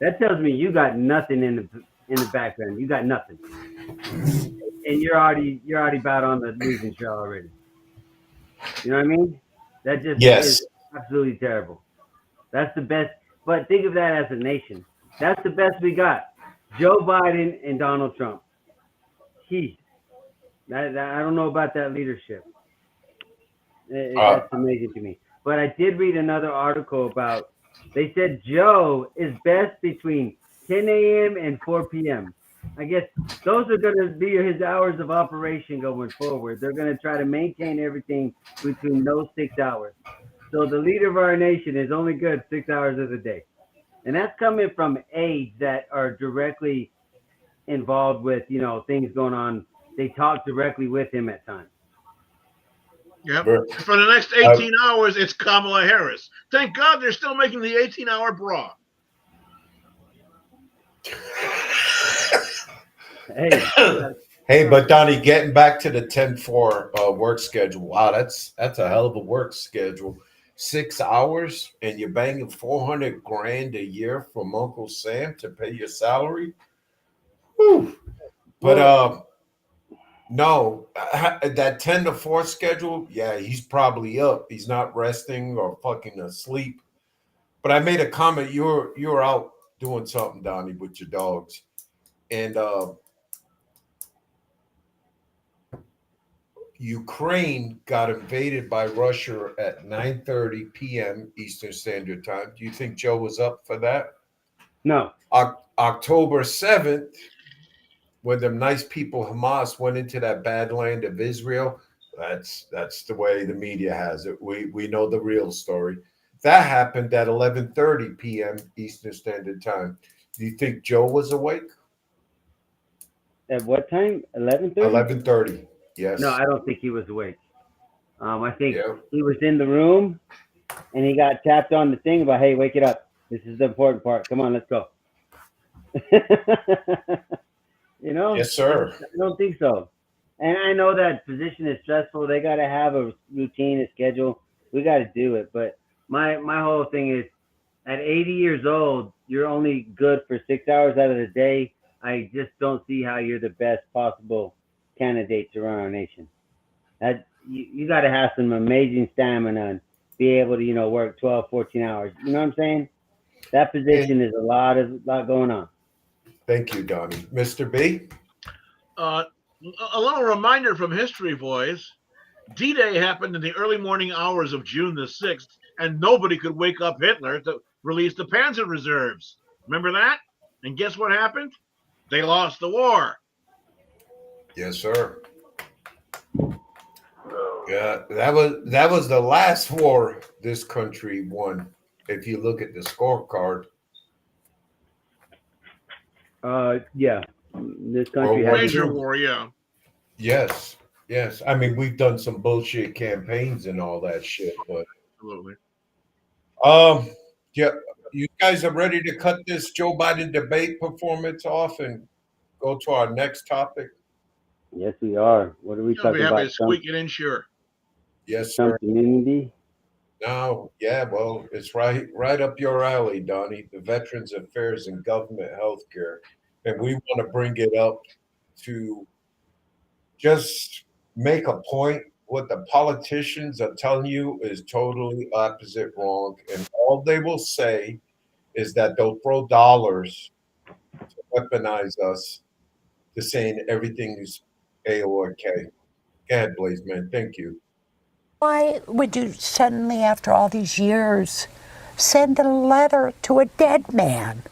S5: that tells me you got nothing in the background. You got nothing, and you're already about on the losing show already. You know what I mean? That just is absolutely terrible. That's the best. But think of that as a nation. That's the best we got. Joe Biden and Donald Trump. I don't know about that leadership. That's amazing to me. But I did read another article about, they said Joe is best between 10 a.m. and 4 p.m. I guess those are going to be his hours of operation going forward. They're going to try to maintain everything between those 6 hours. So the leader of our nation is only good 6 hours of the day. And that's coming from aides that are directly involved with, things going on. They talk directly with him at times.
S3: Yep. For the next 18 hours, it's Kamala Harris. Thank God they're still making the 18-hour bra.
S4: Hey, but Donnie, getting back to the 10-4 work schedule. Wow, that's a hell of a work schedule. 6 hours, and you're banging $400,000 a year from Uncle Sam to pay your salary. Whew. But no, that 10 to 4 schedule, yeah, he's probably up. He's not resting or fucking asleep. But I made a comment. You were out doing something, Donnie, with your dogs, and Ukraine got invaded by Russia at 9:30 p.m. Eastern Standard Time. Do you think Joe was up for that?
S5: No.
S4: October 7th, when them nice people Hamas went into that bad land of Israel, that's the way the media has it. We know the real story. That happened at 11:30 p.m. Eastern Standard Time. Do you think Joe was awake?
S5: At what time? 11:30?
S4: 11:30. Yes.
S5: No, I don't think he was awake. I think he was in the room, and he got tapped on the thing about, hey, wake it up. This is the important part. Come on, let's go.
S4: Yes, sir.
S5: I don't think so. And I know that position is stressful. They got to have a routine, a schedule. We got to do it. But my whole thing is, at 80 years old, you're only good for 6 hours out of the day. I just don't see how you're the best possible candidate to run our nation. That you got to have some amazing stamina and be able to, work 12, 14 hours. You know what I'm saying? That position is a lot going on.
S4: Thank you, Donnie. Mr. B?
S3: A little reminder from History Boys. D-Day happened in the early morning hours of June the 6th, and nobody could wake up Hitler to release the Panzer reserves. Remember that? And guess what happened? They lost the war.
S4: Yes, sir. Yeah, that was the last war this country won. If you look at the scorecard.
S5: Yeah. This country has
S3: Major war, yeah.
S4: Yes. Yes. I mean, we've done some bullshit campaigns and all that shit, but
S3: Absolutely.
S4: Yeah, you guys are ready to cut this Joe Biden debate performance off and go to our next topic?
S5: Yes, we are. What are we
S3: You'll
S5: talking
S3: be happy
S5: about?
S3: to squeak it in, sure.
S4: Yes,
S5: Trump
S4: sir.
S5: immunity?
S4: No, yeah, well, it's right up your alley, Donnie. The Veterans Affairs and Government Healthcare, and we want to bring it up to just make a point. What the politicians are telling you is totally opposite wrong, and all they will say is that they'll throw dollars to weaponize us to saying everything is A-OK. Go ahead, Blaze, man. Thank you.
S21: Why would you suddenly, after all these years, send a letter to a dead man?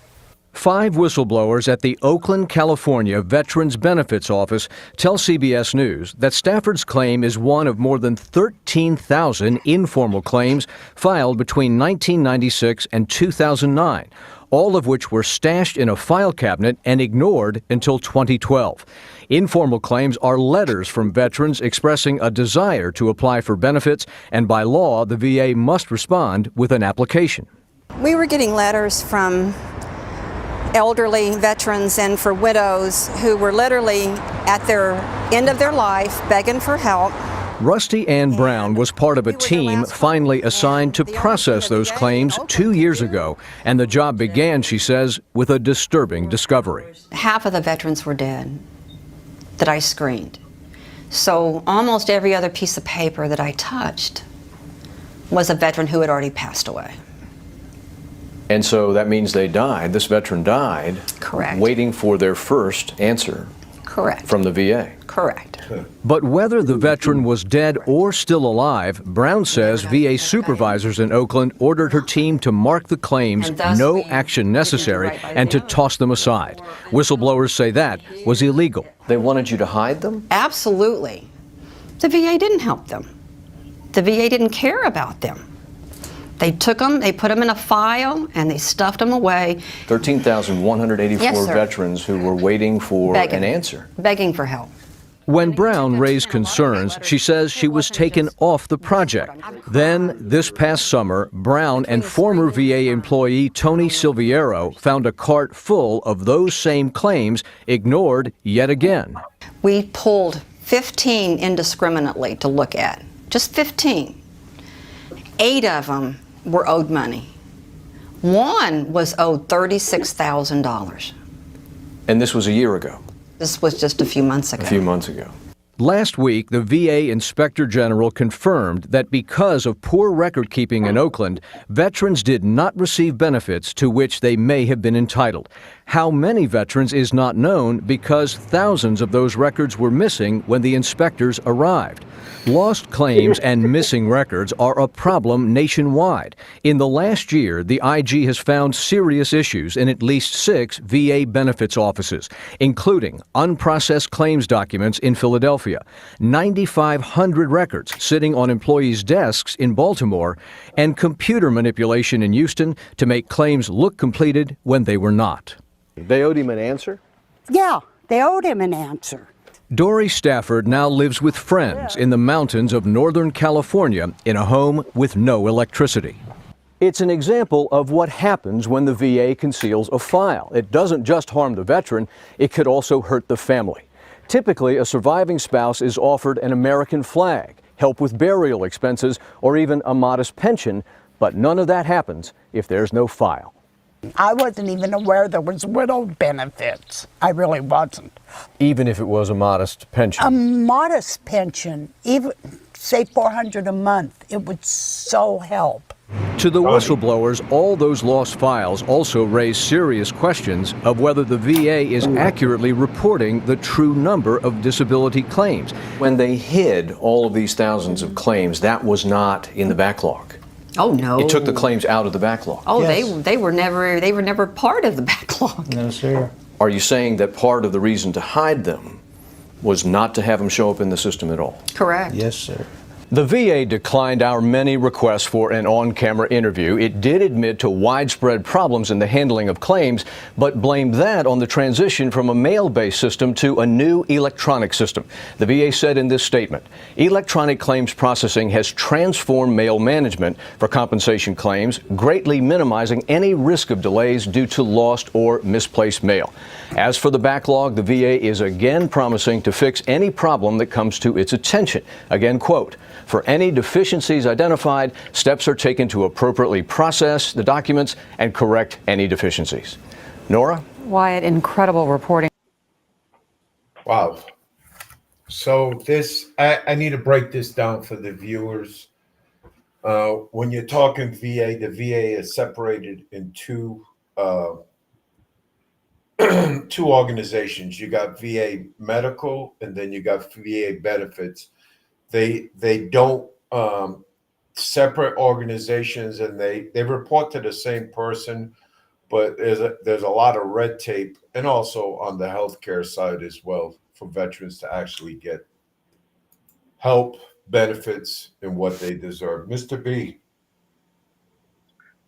S22: 5 whistleblowers at the Oakland, California Veterans Benefits Office tell CBS News that Stafford's claim is one of more than 13,000 informal claims filed between 1996 and 2009, all of which were stashed in a file cabinet and ignored until 2012. Informal claims are letters from veterans expressing a desire to apply for benefits, and by law, the VA must respond with an application.
S23: We were getting letters from elderly veterans and for widows who were literally at their end of their life begging for help.
S22: Rusty Ann Brown was part of a team finally assigned to process those claims 2 years ago, and the job began, she says, with a disturbing discovery.
S23: Half of the veterans were dead that I screened. So almost every other piece of paper that I touched was a veteran who had already passed away.
S11: And so that means they died. This veteran died.
S23: Correct.
S11: Waiting for their first answer.
S23: Correct.
S11: From the VA.
S23: Correct.
S22: But whether the veteran was dead or still alive, Brown says VA supervisors in Oakland ordered her team to mark the claims no action necessary and to toss them aside. Whistleblowers say that was illegal.
S11: They wanted you to hide them?
S23: Absolutely. The VA didn't help them. The VA didn't care about them. They took them, they put them in a file, and they stuffed them away.
S11: 13,184
S23: Yes, sir.
S11: veterans who were waiting for
S23: Begging.
S11: an answer.
S23: Begging for help.
S22: When Brown raised concerns, she says she was taken off the project. Then, this past summer, Brown and former VA employee Tony Silviero found a cart full of those same claims ignored yet again.
S23: We pulled 15 indiscriminately to look at, just 15. 8 of them were owed money. 1 was owed $36,000.
S11: And this was a year ago.
S23: This was just a few months ago.
S11: A few months ago.
S22: Last week, the VA Inspector General confirmed that because of poor record keeping in Oakland, veterans did not receive benefits to which they may have been entitled. How many veterans is not known because thousands of those records were missing when the inspectors arrived. Lost claims and missing records are a problem nationwide. In the last year, the IG has found serious issues in at least 6 VA benefits offices, including unprocessed claims documents in Philadelphia, 9,500 records sitting on employees' desks in Baltimore, and computer manipulation in Houston to make claims look completed when they were not.
S24: They owed him an answer?
S21: Yeah, they owed him an answer.
S22: Dory Stafford now lives with friends in the mountains of Northern California in a home with no electricity. It's an example of what happens when the VA conceals a file. It doesn't just harm the veteran, it could also hurt the family. Typically, a surviving spouse is offered an American flag, help with burial expenses, or even a modest pension, but none of that happens if there's no file.
S21: I wasn't even aware there was widow benefits. I really wasn't.
S22: Even if it was a modest pension?
S21: A modest pension, even say $400 a month, it would so help.
S22: To the whistleblowers, all those lost files also raise serious questions of whether the VA is accurately reporting the true number of disability claims.
S11: When they hid all of these thousands of claims, that was not in the backlog.
S23: Oh no!
S11: It took the claims out of the backlog.
S23: Oh, yes. they were never part of the backlog.
S11: No, sir. Are you saying that part of the reason to hide them was not to have them show up in the system at all?
S23: Correct.
S11: Yes, sir. The VA declined our many requests for an on-camera interview. It did admit to widespread problems in the handling of claims, but blamed that on the transition from a mail-based system to a new electronic system. The VA said in this statement, electronic claims processing has transformed mail management for compensation claims, greatly minimizing any risk of delays due to lost or misplaced mail. As for the backlog, the VA is again promising to fix any problem that comes to its attention. Again, quote, for any deficiencies identified, steps are taken to appropriately process the documents and correct any deficiencies. Nora?
S2: Wyatt, incredible reporting.
S4: Wow. So this, I need to break this down for the viewers. When you're talking VA, the VA is separated in two organizations. You got VA Medical, and then you got VA Benefits. They don't separate organizations, and they report to the same person, but there's a lot of red tape, and also on the healthcare side as well for veterans to actually get help, benefits, and what they deserve. Mr. B.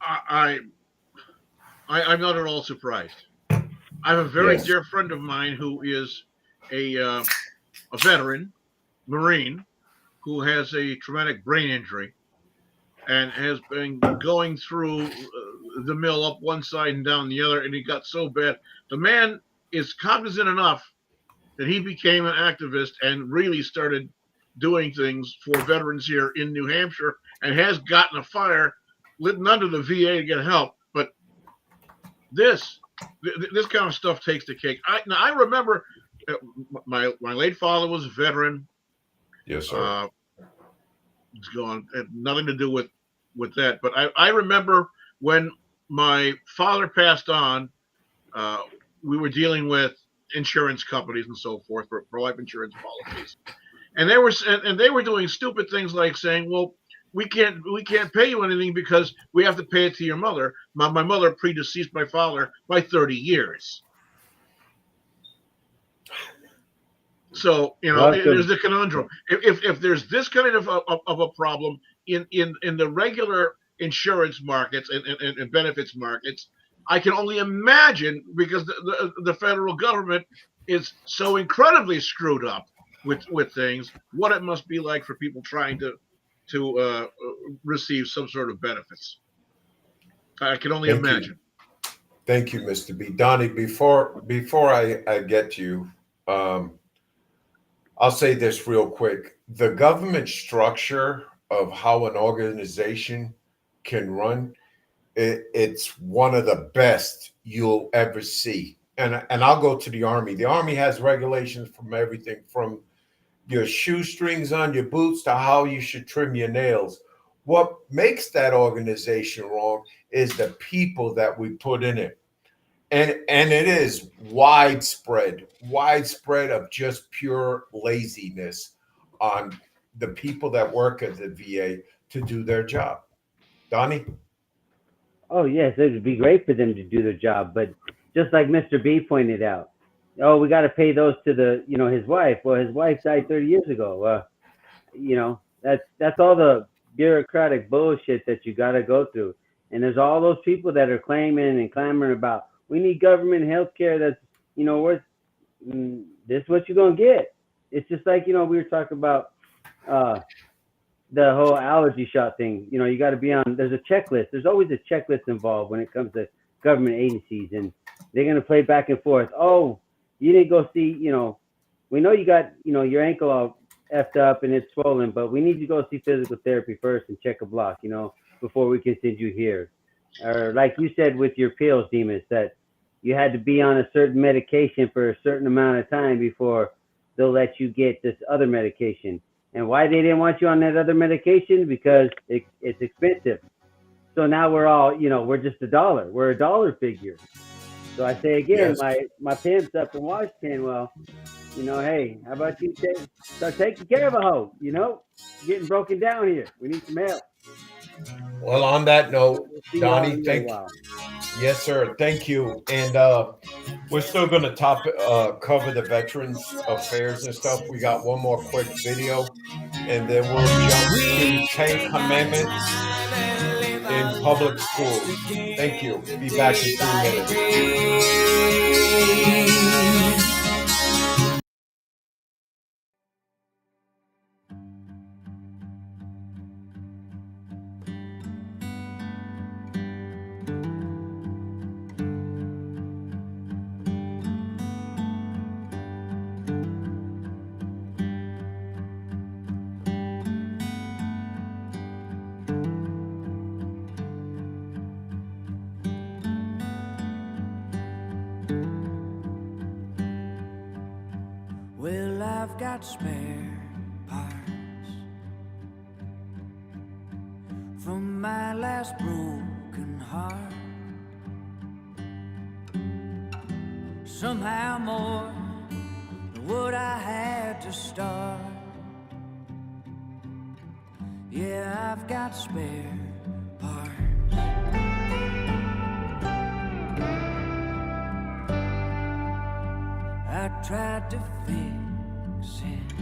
S3: I'm not at all surprised. I have a very dear friend of mine who is a veteran, Marine, who has a traumatic brain injury and has been going through the mill up one side and down the other, and he got so bad. The man is cognizant enough that he became an activist and really started doing things for veterans here in New Hampshire, and has gotten a fire lit under the VA to get help. But this kind of stuff takes the cake. I remember my late father was a veteran.
S4: Yes, sir.
S3: It's gone. It had nothing to do with that. But I remember when my father passed on, we were dealing with insurance companies and so forth for life insurance policies, and they were doing stupid things like saying, "Well, we can't pay you anything because we have to pay it to your mother." My mother predeceased my father by 30 years. So, there's the conundrum. If there's this kind of a problem in the regular insurance markets and benefits markets, I can only imagine, because the federal government is so incredibly screwed up with things, what it must be like for people trying to receive some sort of benefits. I can only imagine.
S4: Thank you, Mr. B. Donnie, before I get to you, I'll say this real quick. The government structure of how an organization can run, it's one of the best you'll ever see. And I'll go to the Army. The Army has regulations from everything from your shoestrings on your boots to how you should trim your nails. What makes that organization wrong is the people that we put in it. And it is widespread of just pure laziness on the people that work at the VA to do their job. Donnie?
S5: Oh, yes, it would be great for them to do their job. But just like Mr. B pointed out, we got to pay those to his wife. Well, his wife died 30 years ago. That's all the bureaucratic bullshit that you got to go through. And there's all those people that are claiming and clamoring about, we need government health care that's, this is what you're going to get. It's just like, we were talking about the whole allergy shot thing. You got to be on, there's a checklist. There's always a checklist involved when it comes to government agencies, and they're going to play back and forth. Oh, you didn't go see, we know you got, your ankle all effed up and it's swollen, but we need you to go see physical therapy first and check a block, before we can send you here. Or like you said with your pills, Demas, that you had to be on a certain medication for a certain amount of time before they'll let you get this other medication. And why they didn't want you on that other medication? Because it's expensive. So now we're all, we're just a dollar. We're a dollar figure. So I say again, my pimp's up in Washington. Well, hey, how about you start taking care of a hoe? Getting broken down here. We need some help.
S4: Well, on that note,
S5: We'll see y'all in
S4: Donnie,
S5: a little while.
S4: Yes, sir. Thank you. And we're still going to cover the Veterans Affairs and stuff. We got one more quick video, and then we'll jump to 10 Commandments in public schools. Thank you. Be back in 2 minutes.
S1: Well, I've got spare parts from my last broken heart. Somehow more than what I had to start. Yeah, I've got spare parts. I tried to fix it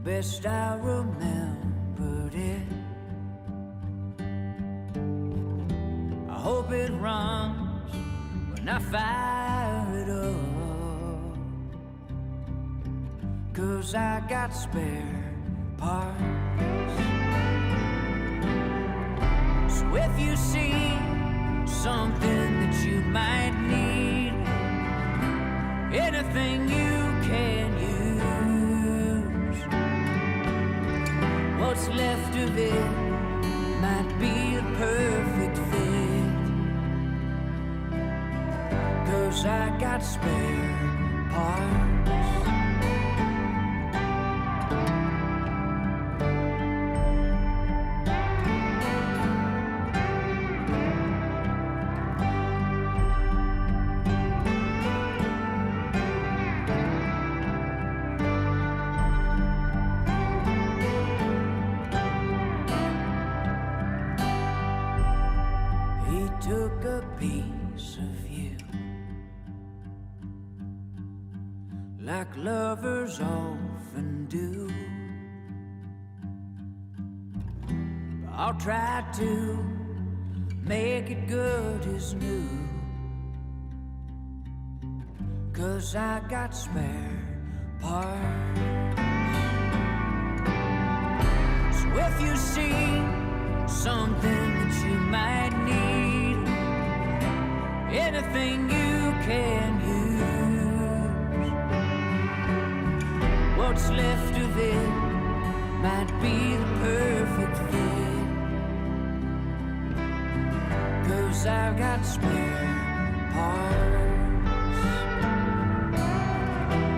S1: best I remembered it. I hope it runs when I fire it up, 'cause I got spare parts. So if you see something that you might need, anything you can use, what's left of it might be the perfect fit, 'cause I got spare parts. Took a piece of you, like lovers often do. I'll try to make it good as new, 'cause I got spare parts. So if you see something that you might need, anything you can use, what's left of it might be the perfect fit, 'cause I've got spare parts.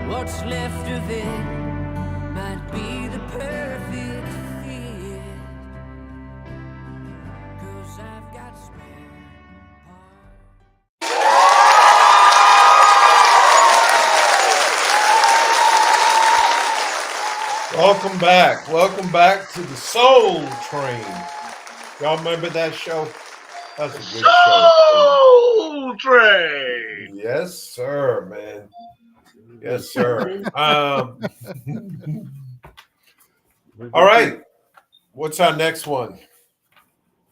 S1: What's left of it might be the perfect fit, 'cause I've got spare.
S4: Welcome back. Welcome back to the Soul Train. Y'all remember that show? That's a good
S3: Soul Train.
S4: Yes, sir, man. Yes, sir. All right. What's our next one?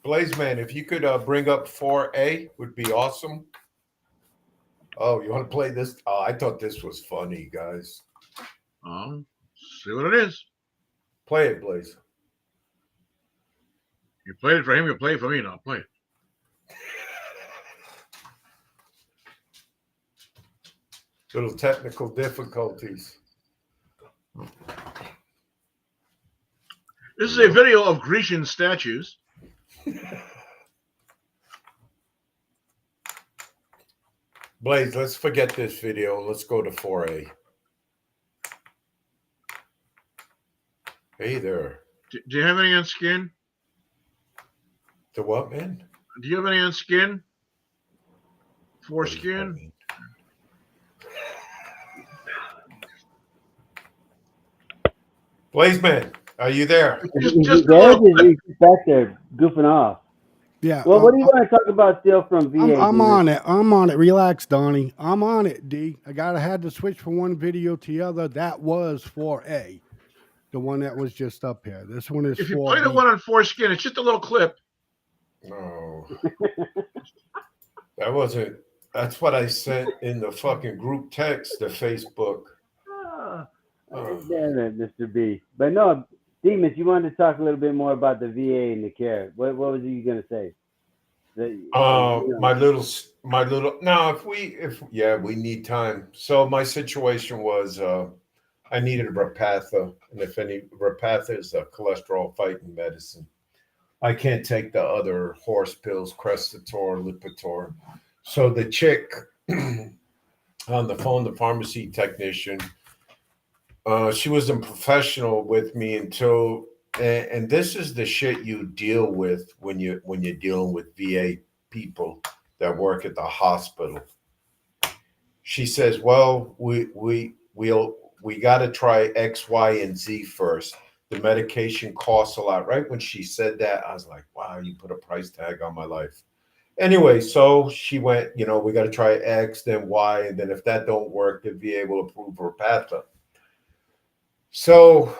S4: Blaze Man, if you could bring up 4A, would be awesome. Oh, you want to play this? Oh, I thought this was funny, guys.
S3: See what it is.
S4: Play it, Blaze.
S3: You played it for him, you play it for me now. Play it.
S4: Little technical difficulties.
S3: This is a video of Grecian statues.
S4: Blaze, let's forget this video. Let's go to 4A. Hey there.
S3: Do you have any on skin?
S4: The what, man?
S3: Do you have any on skin? Foreskin?
S4: Blazeman, are you there?
S5: Is he dead? Is he back there goofing off?
S6: Yeah.
S5: Well, what do you want to talk about still from VA?
S6: I'm on it. I'm on it. Relax, Donnie. I'm on it, D. Had to switch from one video to the other. That was 4A, the one that was just up here. This one is
S3: If you
S6: 4B.
S3: play the one on foreskin, it's just a little clip.
S4: No. That wasn't. That's what I sent in the fucking group text to Facebook.
S5: Damn it, Mr. B. But no, Demas, you wanted to talk a little bit more about the VA and the care. What was you going to say?
S4: My little. No, we need time. So my situation was, I needed a Repatha, and if any Repatha is a cholesterol fighting medicine. I can't take the other horse pills, Crestor, Lipitor. So the chick on the phone, the pharmacy technician, she wasn't professional with me until, and this is the shit you deal with when you're dealing with VA people that work at the hospital. She says, "Well, we got to try X, Y, and Z first. The medication costs a lot." Right when she said that, I was like, "Wow, you put a price tag on my life." Anyway, so she went, we got to try X, then Y, and then if that don't work, the VA will approve Repatha. So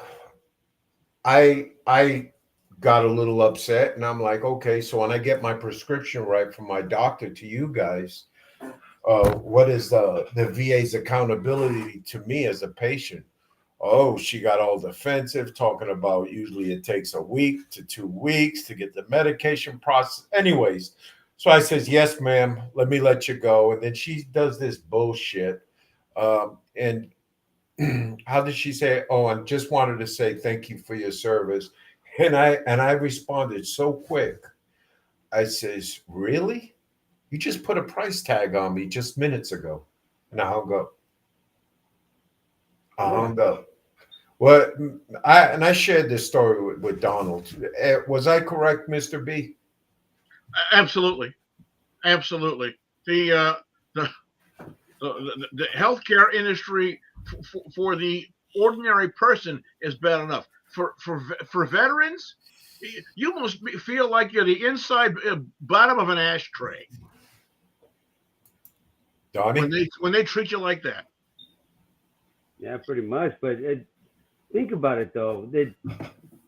S4: I got a little upset, and I'm like, okay, so when I get my prescription right from my doctor to you guys, what is the VA's accountability to me as a patient? Oh, she got all defensive, talking about usually it takes a week to 2 weeks to get the medication process. Anyways, so I says, yes, ma'am, let me let you go. And then she does this bullshit. And how did she say? Oh, I just wanted to say thank you for your service. And I responded so quick. I says, really? You just put a price tag on me just minutes ago. And I hung up. Well, I shared this story with Donald. Was I correct, Mr. B?
S3: Absolutely. The healthcare industry for the ordinary person is bad enough. For veterans, you almost feel like you're the inside bottom of an ashtray.
S4: Donnie?
S3: When they treat you like that.
S5: Yeah, pretty much. But think about it, though.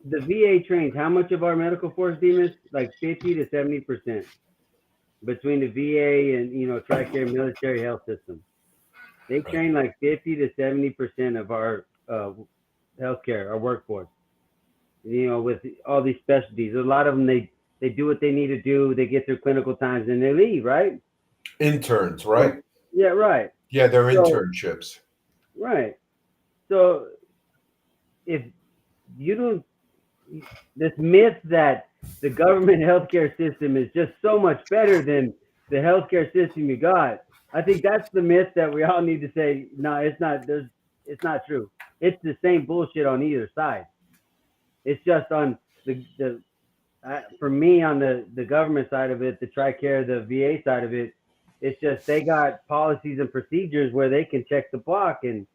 S5: The VA trains how much of our medical force, Demas? Like 50 to 70% between the VA and, TRICARE military health system. They train like 50 to 70% of our healthcare, our workforce. With all these specialties. A lot of them, they do what they need to do. They get their clinical times and they leave, right?
S4: Interns, right?
S5: Yeah, right.
S4: Yeah, they're internships.
S5: Right. So if you don't, this myth that the government healthcare system is just so much better than the healthcare system you got, I think that's the myth that we all need to say, no, it's not. It's not true. It's the same bullshit on either side. It's just on for me, on the government side of it, the TRICARE, the VA side of it, it's just they got policies and procedures where they can check the block, and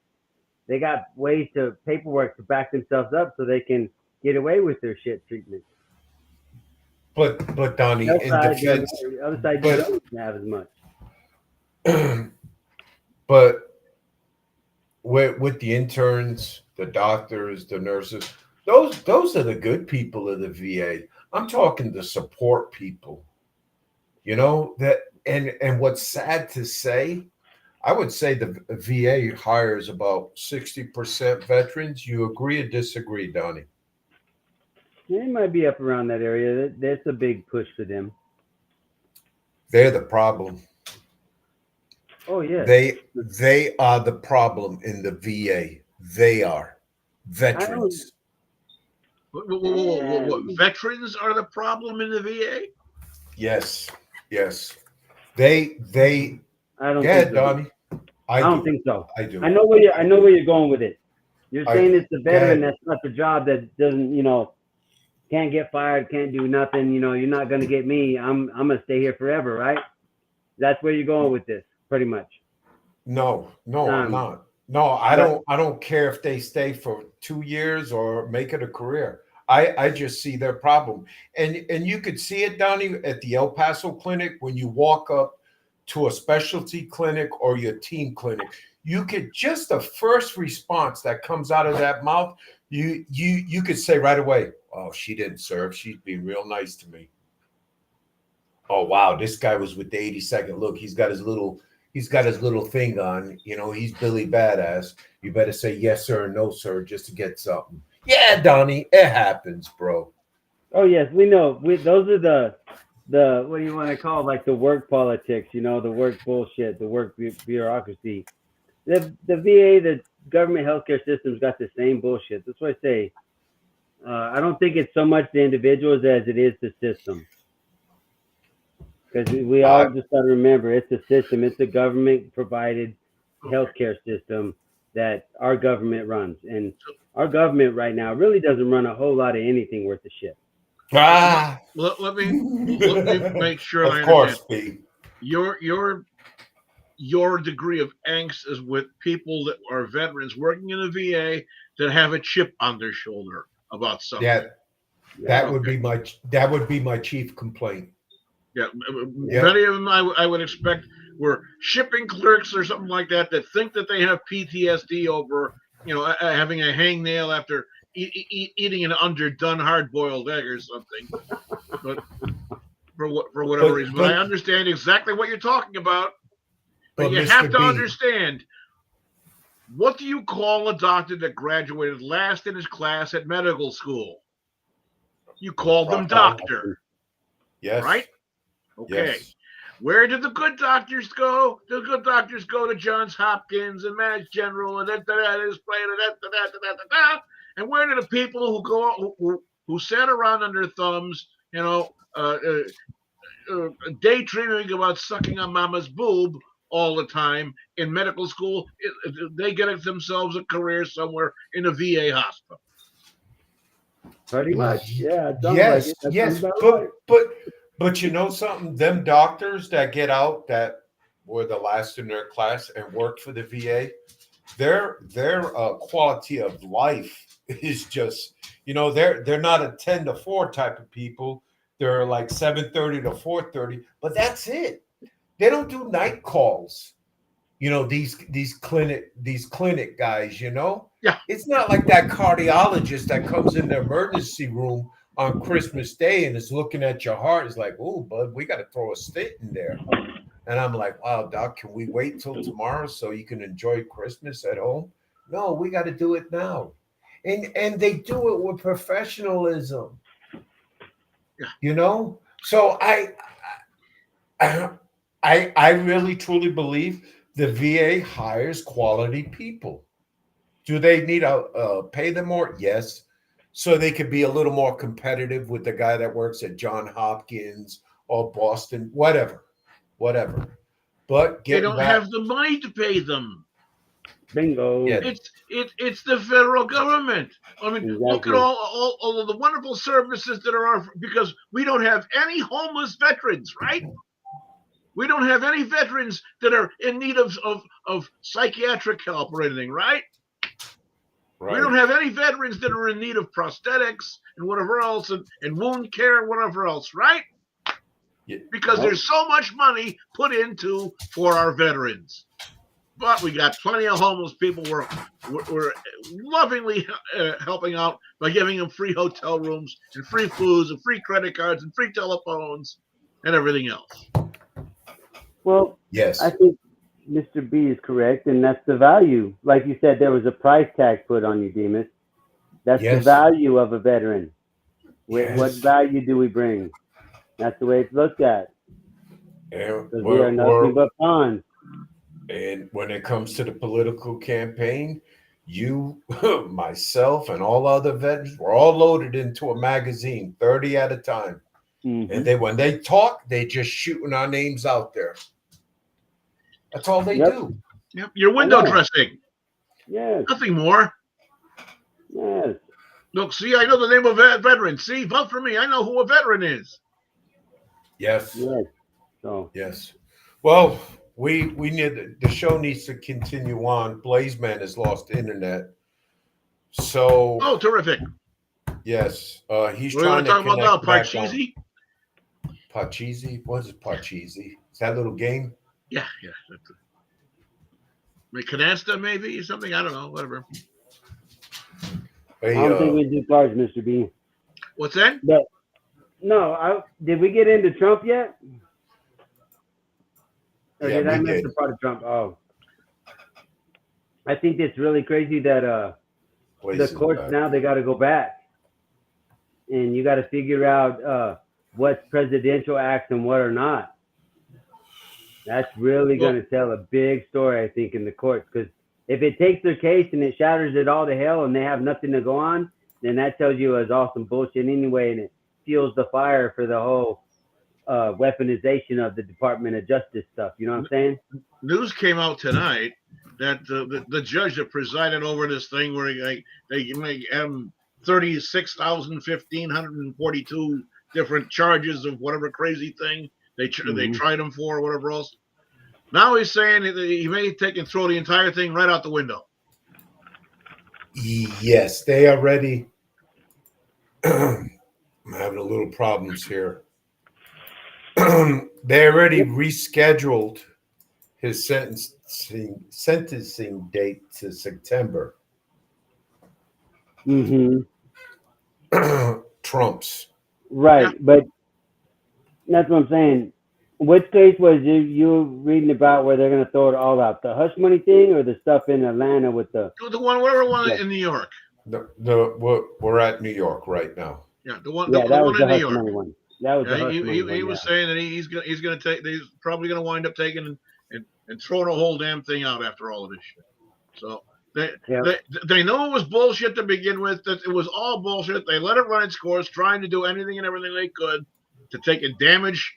S5: they got ways to paperwork to back themselves up so they can get away with their shit treatment.
S4: But Donnie,
S5: The other side doesn't have as much.
S4: But with the interns, the doctors, the nurses, those are the good people of the VA. I'm talking the support people. And what's sad to say, I would say the VA hires about 60% veterans. You agree or disagree, Donnie?
S5: They might be up around that area. That's a big push for them.
S4: They're the problem.
S5: Oh, yeah.
S4: They are the problem in the VA. They are veterans.
S3: Veterans are the problem in the VA?
S4: Yes. They.
S5: I don't.
S4: Yeah,
S5: think so.
S4: Donnie.
S5: I don't think so.
S4: I do.
S5: I know where you're going with it. You're saying it's the veteran that's not the job that doesn't, can't get fired, can't do nothing. You know, you're not gonna get me. I'm gonna stay here forever, right? That's where you're going with this, pretty much.
S4: No, I'm not. No, I don't care if they stay for 2 years or make it a career. I just see their problem. And you could see it, Donnie, at the El Paso clinic when you walk up to a specialty clinic or your team clinic. You could just the first response that comes out of that mouth, you could say right away, "Oh, she didn't serve. She's being real nice to me." Oh wow, this guy was with the 82nd. Look, he's got his little thing on. You know, he's Billy Badass. You better say yes sir or no sir just to get something. Yeah, Donnie, it happens, bro.
S5: Oh yes, we know. Those are the what do you want to call, like, the work politics? You know, the work bullshit, the work bureaucracy. The VA, the government healthcare system's got the same bullshit. That's why I say I don't think it's so much the individuals as it is the system. Because we all just got to remember, it's a system. It's a government-provided healthcare system that our government runs. And our government right now really doesn't run a whole lot of anything worth of shit.
S3: Let me make sure
S4: Of
S3: I
S4: course,
S3: understand. Your degree of angst is with people that are veterans working in the VA that have a chip on their shoulder about something.
S4: Yeah, that would be my chief complaint.
S3: Yeah, many of them I would expect were shipping clerks or something like that think that they have PTSD over, you know, having a hangnail after eating an underdone hard-boiled egg or something. But for whatever reason, but I understand exactly what you're talking about. But you have to understand, what do you call a doctor that graduated last in his class at medical school? You call them doctor.
S4: Yes.
S3: Right? Okay.
S4: Yes.
S3: Where did the good doctors go? The good doctors go to Johns Hopkins and Mass General and and where did the people who go who sat around on their thumbs, you know, daydreaming about sucking on mama's boob all the time in medical school, they get themselves a career somewhere in a VA hospital?
S5: Pretty much, yeah.
S4: Yes, but you know something? Them doctors that get out that were the last in their class and worked for the VA, their quality of life is just, you know, they're not a 10 to 4 type of people. They're like 7:30 to 4:30, but that's it. They don't do night calls. You know, these clinic guys, you know?
S3: Yeah.
S4: It's not like that cardiologist that comes in the emergency room on Christmas Day and is looking at your heart. It's like, "Oh, bud, we got to throw a stent in there." And I'm like, "Wow, doc, can we wait till tomorrow so you can enjoy Christmas at home?" No, we got to do it now. And they do it with professionalism.
S3: Yeah.
S4: You know? So I really truly believe the VA hires quality people. Do they need to pay them more? Yes. So they could be a little more competitive with the guy that works at Johns Hopkins or Boston, whatever. But
S3: they don't have the money to pay them.
S5: Bingo.
S4: Yeah.
S3: It's the federal government. I mean, look at all of the wonderful services that are offered, because we don't have any homeless veterans, right? We don't have any veterans that are in need of psychiatric help or anything, right?
S4: Right.
S3: We don't have any veterans that are in need of prosthetics and whatever else, and wound care and whatever else, right?
S4: Yeah.
S3: Because there's so much money put into for our veterans. But we got plenty of homeless people we're lovingly helping out by giving them free hotel rooms and free foods and free credit cards and free telephones and everything else.
S5: Well,
S4: yes,
S5: I think Mr. B is correct, and that's the value. Like you said, there was a price tag put on you, Demas. That's the value of a veteran. What value do we bring? That's the way it's looked at.
S4: And
S5: we are nothing but pawns.
S4: And when it comes to the political campaign, you, myself, and all other veterans, we're all loaded into a magazine, 30 at a time.
S5: Mm-hmm.
S4: And when they talk, they just shooting our names out there. That's all they do.
S3: Yep. Your window dressing.
S5: Yes.
S3: Nothing more.
S5: Yes.
S3: Look, see, I know the name of a veteran. See, vote for me. I know who a veteran is.
S4: Yes.
S5: Yes. So.
S4: Yes. Well, we need the show needs to continue on. Blazeman has lost internet, so
S3: Oh, terrific.
S4: yes, he's
S3: What do you
S4: trying
S3: want to talk about now?
S4: connect back on.
S3: Parcheesi?
S4: Parcheesi? What is Parcheesi? Is that a little game?
S3: Yeah. Canasta, maybe something. I don't know. Whatever.
S4: Hey,
S5: I don't think we do cards, Mr. B.
S3: What's that?
S5: But no, did we get into Trump yet? Or
S4: Yeah,
S5: did I
S4: we
S5: miss
S4: did.
S5: the part of Trump? Oh, I think it's really crazy that the courts now they got to go back, and you got to figure out what's presidential acts and what are not. That's really going to tell a big story, I think, in the courts. Because if it takes their case and it shatters it all to hell and they have nothing to go on, then that tells you it's all some bullshit anyway, and it fuels the fire for the whole weaponization of the Department of Justice stuff. You know what I'm saying?
S3: News came out tonight that the judge that presided over this thing, where they make 36,142 different charges of whatever crazy thing they tried him for, or whatever else. Now he's saying that he may take and throw the entire thing right out the window.
S4: Yes, they already. I'm having a little problems here. They already rescheduled his sentencing date to September. Trump's.
S5: Right, but that's what I'm saying. Which case was you reading about where they're going to throw it all out? The hush money thing, or the stuff in Atlanta with the
S3: whatever one in New York?
S4: We're at New York right now.
S3: Yeah, the one.
S5: Yeah,
S3: the
S5: that
S3: one
S5: was
S3: in
S5: the
S3: New
S5: hush
S3: York.
S5: money one. That was the hush money one.
S3: He was saying that he's gonna take. He's probably gonna wind up taking and throwing a whole damn thing out after all of this shit. So they know it was bullshit to begin with. That it was all bullshit. They let it run its course, trying to do anything and everything they could to take and damage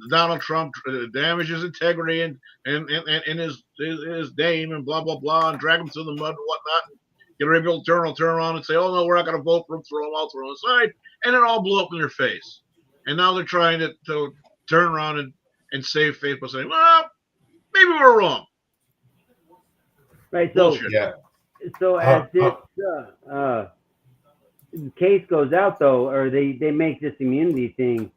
S3: Donald Trump, damage his integrity and his name and blah blah blah, and drag him through the mud and whatnot. Get ready to turn around and say, "Oh no, we're not going to vote for him. Throw him out, throw him aside," and it all blew up in their face. And now they're trying to turn around and save face by saying, "Well, maybe we're wrong."
S5: Right. So
S3: bullshit.
S5: So as this case goes out, though, or they make this immunity thing,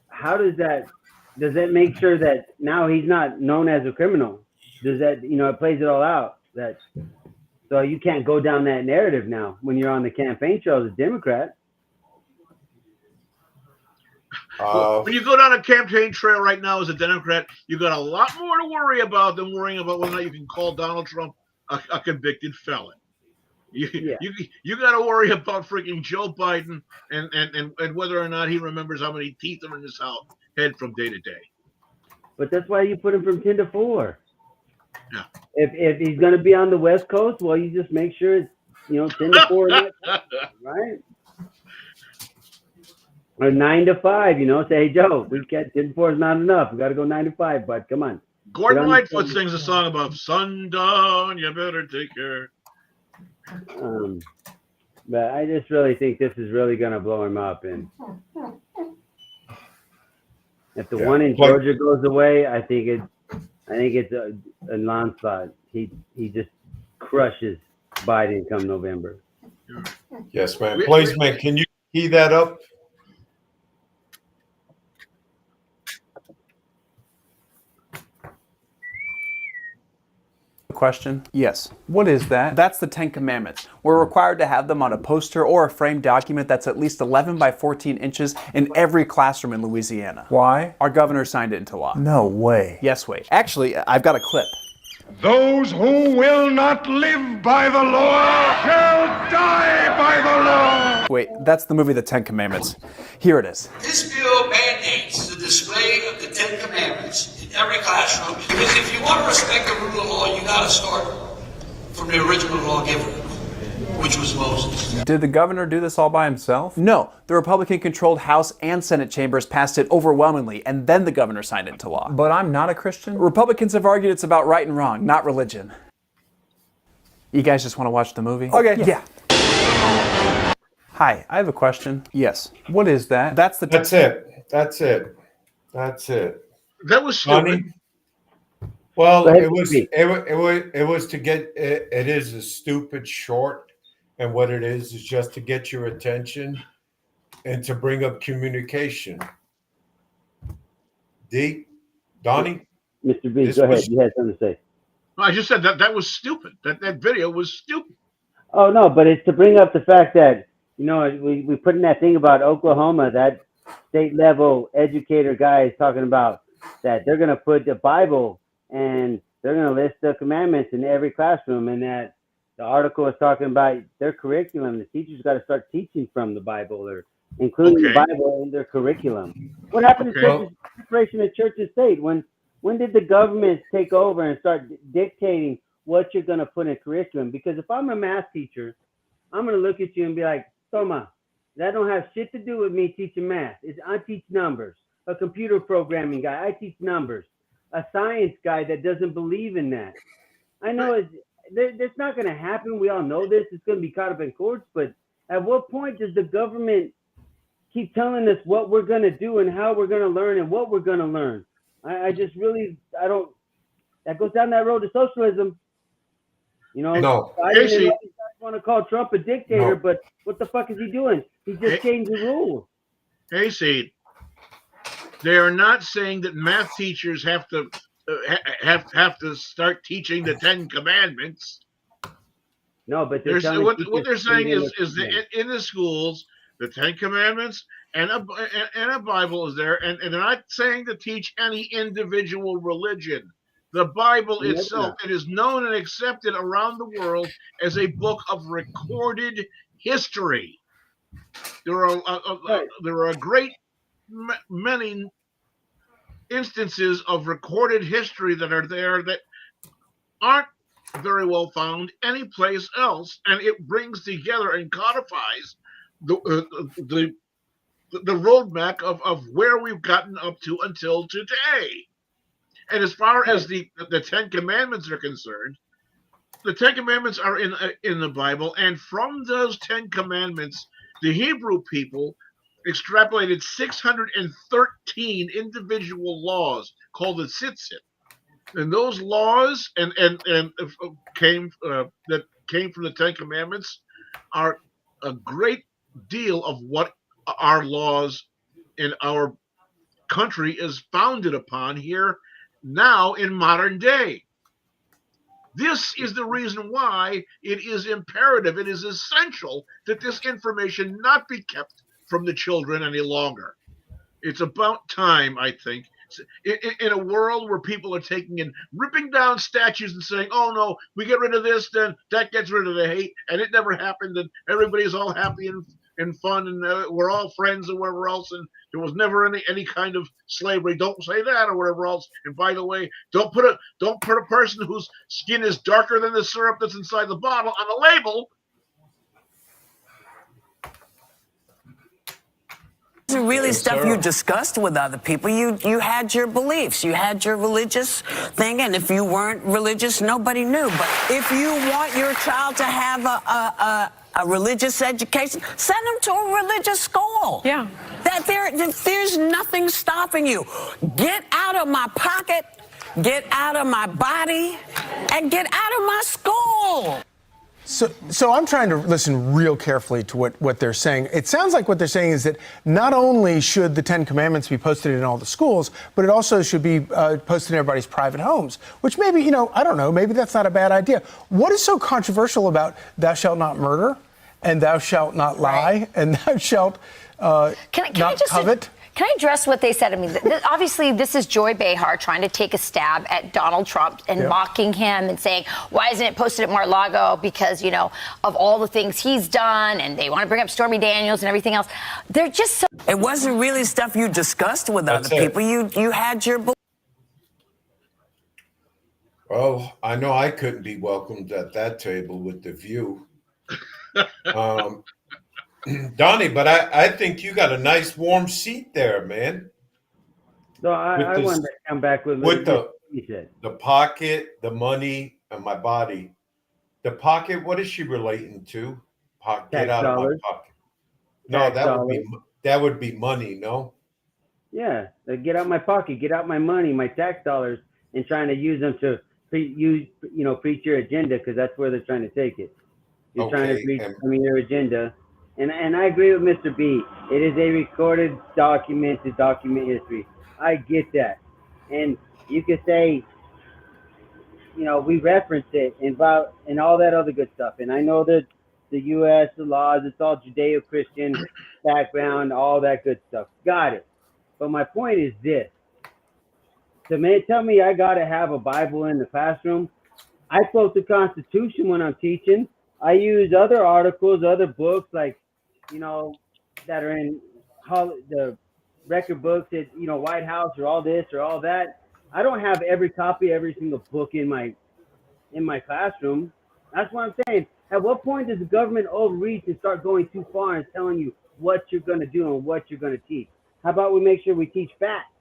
S5: how does that make sure that now he's not known as a criminal? Does that, it plays it all out, that so you can't go down that narrative now when you're on the campaign trail as a Democrat?
S3: When you go down a campaign trail right now as a Democrat, you've got a lot more to worry about than worrying about whether or not you can call Donald Trump a convicted felon. You got to worry about freaking Joe Biden and whether or not he remembers how many teeth are in his head from day to day.
S5: But that's why you put him from 10 to 4.
S3: Yeah.
S5: If he's going to be on the West Coast, well, you just make sure it's 10 to 4, right? Or 9 to 5, say, "Hey Joe, we can't 10 to 4 is not enough. We got to go 9 to 5, bud. Come on."
S3: Gordon Lightfoot sings a song about sundown. You better take care.
S5: But I just really think this is really going to blow him up, and if the one in Georgia goes away, I think it's a landslide. He just crushes Biden come November.
S4: Yes, man. Blazeman, can you key that up?
S8: Question? Yes. What is that? That's the 10 Commandments. We're required to have them on a poster or a framed document that's at least 11 by 14 inches in every classroom in Louisiana. Why? Our governor signed it into law. No way. Yes, wait. Actually, I've got a clip.
S9: Those who will not live by the law shall die by the law.
S8: Wait, that's the movie The 10 Commandments. Here it is.
S12: This bill mandates the display of the 10 Commandments in every classroom, because if you want to respect the rule of law, you got to start from the original lawgiver, which was Moses.
S8: Did the governor do this all by himself? No. The Republican-controlled House and Senate chambers passed it overwhelmingly, and then the governor signed it into law. But I'm not a Christian? Republicans have argued it's about right and wrong, not religion. You guys just want to watch the movie? Okay. Yeah. Hi, I have a question. Yes. What is that? That's it.
S4: That's it.
S3: That was stupid.
S4: Donnie? Well,
S5: Go ahead,
S4: it was to get it is a stupid short, and what it is just to get your attention and to bring up communication. Donnie?
S5: Mr. B, go ahead. You had something to say.
S3: I just said that was stupid. That video was stupid.
S5: Oh no, but it's to bring up the fact that we put in that thing about Oklahoma, that state level educator guy is talking about that they're going to put the Bible and they're going to list the commandments in every classroom, and that the article is talking about their curriculum. The teachers got to start teaching from the Bible or including the Bible in their curriculum. What happened to separation of church and state? When did the government take over and start dictating what you're going to put in curriculum? Because if I'm a math teacher, I'm going to look at you and be like, Toma, that don't have shit to do with me teaching math. I teach numbers. A computer programming guy, I teach numbers. A science guy that doesn't believe in that. I know it's not going to happen. We all know this. It's going to be caught up in courts. But at what point does the government keep telling us what we're going to do and how we're going to learn and what we're going to learn? I just really, I don't, that goes down that road to socialism.
S4: No.
S5: I didn't want to call Trump a dictator, but what the fuck is he doing? He's just changing the rules.
S3: Hey, Seed, they are not saying that math teachers have to start teaching the 10 Commandments.
S5: No, but
S3: what they're saying is that in the schools, the 10 Commandments and a Bible is there, and they're not saying to teach any individual religion. The Bible itself, it is known and accepted around the world as a book of recorded history. There are a great many instances of recorded history that are there that aren't very well found anyplace else, and it brings together and codifies the roadmap of where we've gotten up to until today. And as far as the 10 Commandments are concerned, the 10 Commandments are in the Bible, and from those 10 Commandments, the Hebrew people extrapolated 613 individual laws called the tzitzit. And those laws came from the 10 Commandments are a great deal of what our laws in our country is founded upon here now in modern day. This is the reason why it is imperative, it is essential that this information not be kept from the children any longer. It's about time, I think, in a world where people are taking and ripping down statues and saying, oh no, we get rid of this, then that gets rid of the hate, and it never happened, and everybody's all happy and fun, and we're all friends and whatever else, and there was never any kind of slavery. Don't say that or whatever else. And by the way, don't put a person whose skin is darker than the syrup that's inside the bottle on the label.
S7: Wasn't really stuff you discussed with other people. You had your beliefs, you had your religious thing, and if you weren't religious, nobody knew. But if you want your child to have a religious education, send them to a religious school. Yeah. There's nothing stopping you. Get out of my pocket, get out of my body, and get out of my school.
S10: So I'm trying to listen real carefully to what they're saying. It sounds like what they're saying is that not only should the 10 Commandments be posted in all the schools, but it also should be posted in everybody's private homes, which maybe, I don't know, maybe that's not a bad idea. What is so controversial about thou shalt not murder, and thou shalt not lie, and thou shalt not covet?
S13: Can I address what they said? I mean, obviously, this is Joy Behar trying to take a stab at Donald Trump and mocking him and saying, why isn't it posted at Mar-a-Lago? Because, of all the things he's done, and they want to bring up Stormy Daniels and everything else. They're just so...
S7: It wasn't really stuff you discussed with other people. You had your...
S4: Well, I know I couldn't be welcomed at that table with the view. Donnie, but I think you got a nice warm seat there, man.
S5: No, I wanted to come back with
S4: the pocket, the money, and my body. The pocket. What is she relating to? Get
S5: Tax
S4: out of my
S5: dollars.
S4: pocket. No,
S5: Tax
S4: that
S5: dollars.
S4: would be money. No.
S5: Yeah, like, get out my pocket, get out my money, my tax dollars, and trying to use them to preach your agenda, because that's where they're trying to take it. You're trying to
S4: Okay.
S5: preach your agenda, and I agree with Mr. B. It is a recorded document to document history. I get that, and you could say, we reference it and all that other good stuff. And I know that the U.S., the laws, it's all Judeo-Christian background, all that good stuff. Got it. But my point is this. To tell me I got to have a Bible in the classroom, I quote the Constitution when I'm teaching. I use other articles, other books, like, that are in the record books at, White House, or all this or all that. I don't have every copy, every single book in my classroom. That's what I'm saying. At what point does the government overreach and start going too far and telling you what you're going to do and what you're going to teach? How about we make sure we teach facts?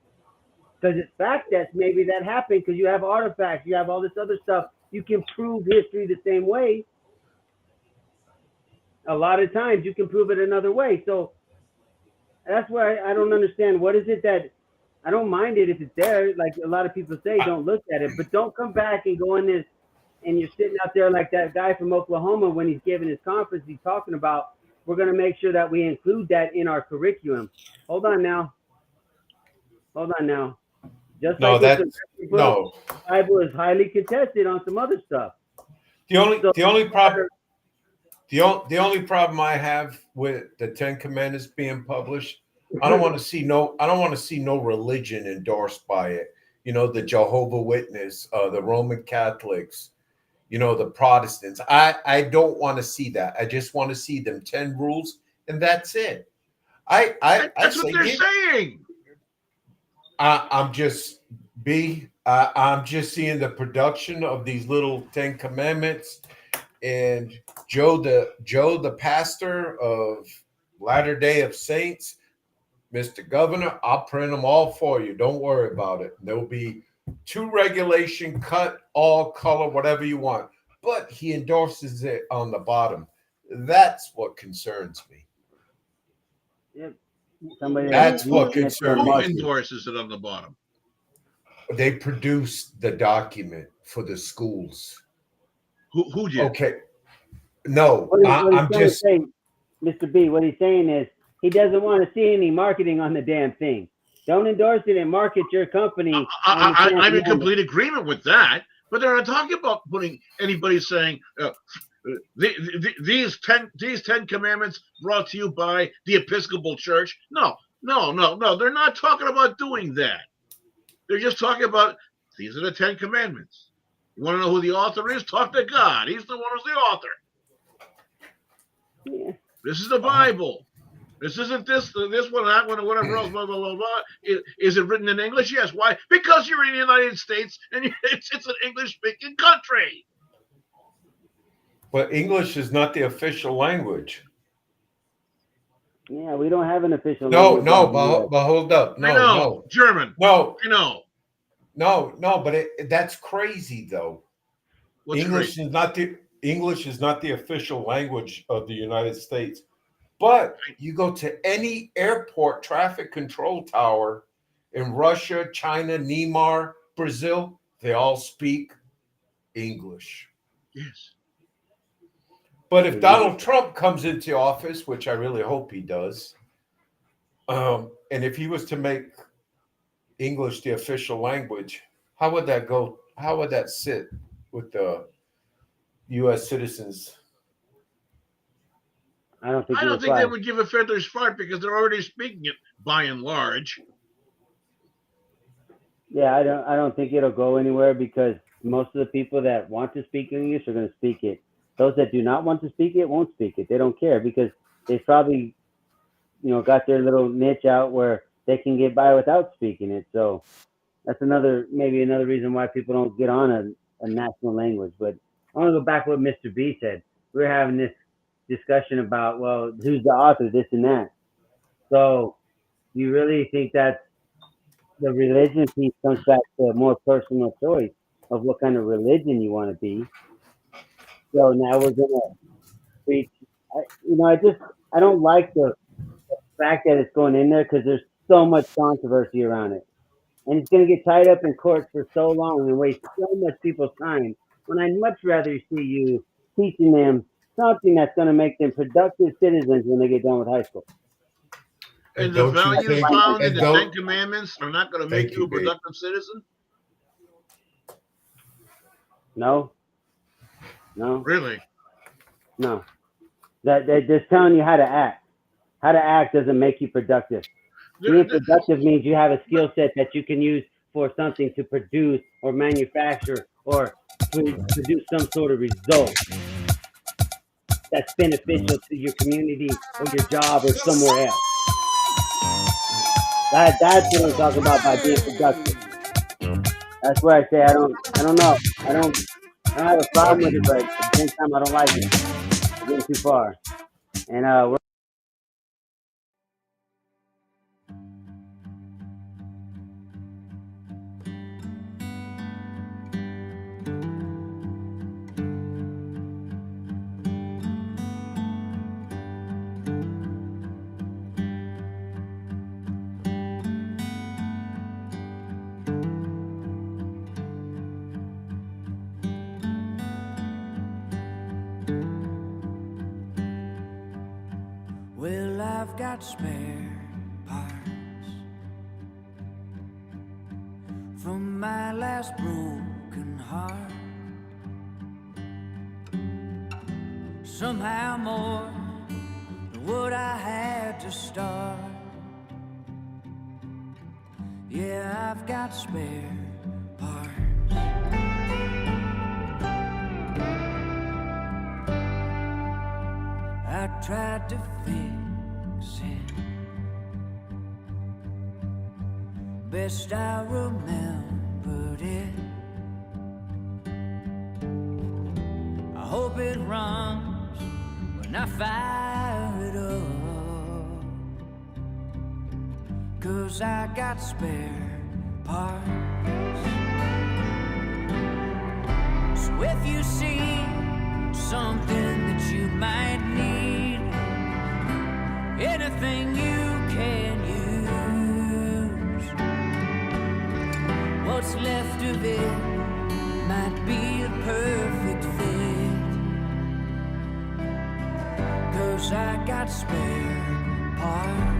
S5: Because it's fact that maybe that happened, because you have artifacts, you have all this other stuff. You can prove history the same way. A lot of times you can prove it another way. So that's why I don't understand. What is it that I don't mind it if it's there? Like a lot of people say, don't look at it, but don't come back and go in this and you're sitting out there like that guy from Oklahoma when he's giving his conference. He's talking about, we're going to make sure that we include that in our curriculum. Hold on now. Just
S4: No,
S5: like
S4: that's
S5: the Bible is highly contested on some other stuff.
S4: The only problem I have with the Ten Commandments being published, I don't want to see no religion endorsed by it. The Jehovah's Witness, the Roman Catholics, the Protestants. I don't want to see that. I just want to see them 10 rules, and that's it.
S3: That's what they're saying.
S4: I'm just seeing the production of these little 10 Commandments, and Joe the pastor of Latter-day of Saints, Mr. Governor, I'll print them all for you. Don't worry about it. There'll be 2 regulation, cut, all color, whatever you want. But he endorses it on the bottom. That's what concerns me.
S5: Yep.
S4: That's what concerns me.
S3: Who endorses it on the bottom?
S4: They produced the document for the schools.
S3: Who did?
S4: Okay. No,
S5: I'm just saying, Mr. B, what he's saying is he doesn't want to see any marketing on the damn thing. Don't endorse it and market your company.
S3: I'm in complete agreement with that, but they're not talking about putting anybody saying these 10 commandments brought to you by the Episcopal Church. No. They're not talking about doing that. They're just talking about these are the 10 commandments. You want to know who the author is? Talk to God. He's the one who's the author.
S5: Yeah.
S3: This is the Bible. This isn't this one, that one, or whatever else, blah, blah, blah, blah. Is it written in English? Yes. Why? Because you're in the United States and it's an English-speaking country.
S4: But English is not the official language.
S5: Yeah, we don't have an official language.
S4: But hold up. No.
S3: German.
S4: No.
S3: I know.
S4: No, but that's crazy, though. English is not the official language of the United States. But you go to any airport traffic control tower in Russia, China, Myanmar, Brazil, they all speak English.
S3: Yes.
S4: But if Donald Trump comes into office, which I really hope he does, and if he was to make English the official language, how would that go? How would that sit with the U.S. citizens?
S5: I don't think
S3: they would give a feather's fart because they're already speaking it by and large.
S5: Yeah, I don't think it'll go anywhere because most of the people that want to speak English are going to speak it. Those that do not want to speak it won't speak it. They don't care because they probably, got their little niche out where they can get by without speaking it. So that's maybe another reason why people don't get on a national language. But I want to go back to what Mr. B said. We're having this discussion about, well, who's the author, this and that. So you really think that the religion piece comes back to a more personal choice of what kind of religion you want to be. So now we're gonna preach. I don't like the fact that it's going in there because there's so much controversy around it, and it's gonna get tied up in courts for so long and waste so much people's time. When I'd much rather see you teaching them something that's gonna make them productive citizens when they get done with high school.
S3: And the values found in the Ten Commandments are not going to make you a productive citizen?
S5: No.
S3: Really?
S5: No. They're just telling you how to act. How to act doesn't make you productive. Being productive means you have a skill set that you can use for something to produce or manufacture or to produce some sort of result that's beneficial to your community or your job or somewhere else. That's what I'm talking about by being productive. That's where I say I don't know. I don't have a problem with it, but at the same time I don't like it. I'm getting too far. And we're
S1: Well, I've got spare parts from my last broken heart. Somehow more than what I had to start. Yeah, I've got spare parts. I tried to fix it best I remembered it. I hope it runs when I fire it up, 'cause I got spare parts. So if you see something that you might need, anything you can use, what's left of it might be a perfect fit, 'cause I got spare parts.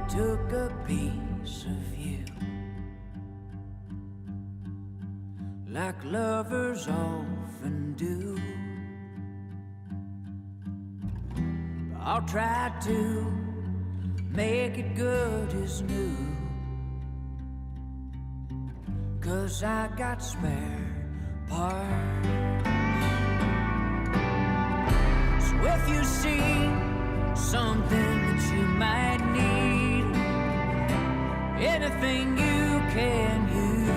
S1: Took a piece of you, like lovers often do. I'll try to make it good as new, 'cause I got spare parts. So if you see something that you might need, anything you can use,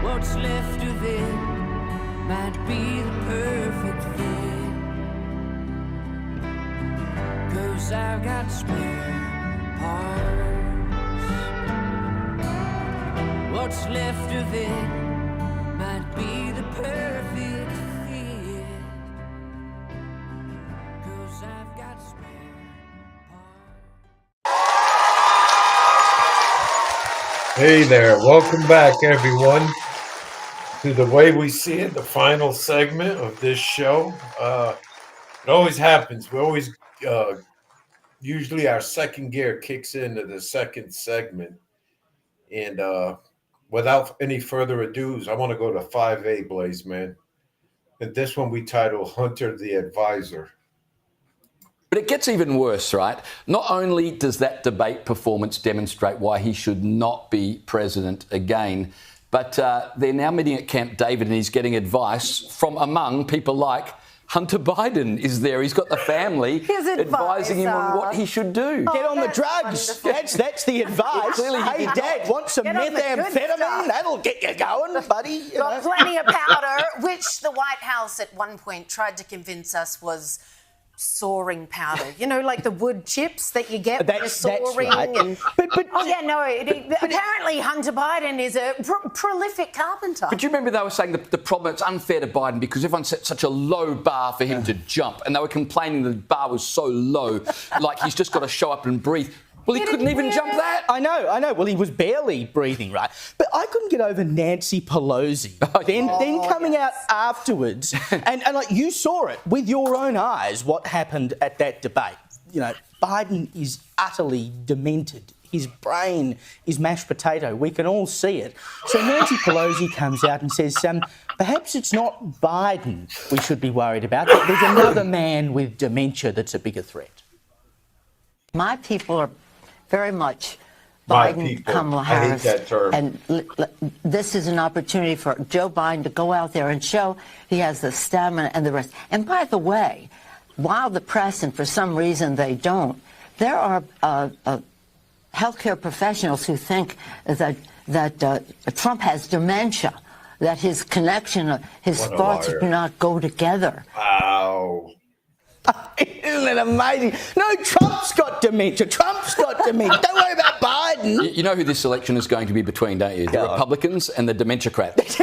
S1: what's left of it might be the perfect fit, 'cause I've got spare parts. What's left of it might be the perfect fit, 'cause I've got spare.
S4: Hey there, welcome back everyone to The Way We See It, the final segment of this show. It always happens. We always, usually our second gear kicks into the second segment. And without any further ado, I want to go to 5A, Blaze, man. And this one we title Hunter the Advisor.
S14: But it gets even worse, right? Not only does that debate performance demonstrate why he should not be president again, but they're now meeting at Camp David and he's getting advice from among people like Hunter Biden is there. He's got the family
S21: His
S14: advising him on what he should do.
S15: Get on the drugs. That's the advice.
S14: Clearly he
S15: Hey,
S14: did
S15: Dad, want some
S21: Get on the good
S15: methamphetamine?
S21: stuff.
S15: That'll get you going, buddy. You
S21: Got
S15: know.
S21: plenty of powder, which the White House at one point tried to convince us was soaring powder. You know, like the wood chips that you get when you're soaring.
S15: right.
S21: And, apparently Hunter Biden is a prolific carpenter.
S14: But do you remember they were saying the problem, it's unfair to Biden because everyone set such a low bar for him to jump, and they were complaining the bar was so low, like he's just got to show up and breathe. Well, he couldn't even jump that.
S15: I know. Well, he was barely breathing, right? But I couldn't get over Nancy Pelosi. Then coming out afterwards, and like you saw it with your own eyes, what happened at that debate. You know, Biden is utterly demented. His brain is mashed potato. We can all see it. So Nancy Pelosi comes out and says, perhaps it's not Biden we should be worried about. There's another man with dementia that's a bigger threat.
S16: My people are very much Biden, Kamala Harris.
S4: I hate that term.
S16: And this is an opportunity for Joe Biden to go out there and show he has the stamina and the rest. And by the way, while the press, and for some reason they don't, there are healthcare professionals who think that Trump has dementia, that his connection, his thoughts do not go together.
S4: Wow.
S15: Isn't it amazing? No, Trump's got dementia. Don't worry about Biden.
S14: You know who this election is going to be between, don't you? The Republicans and the Dementiacrats.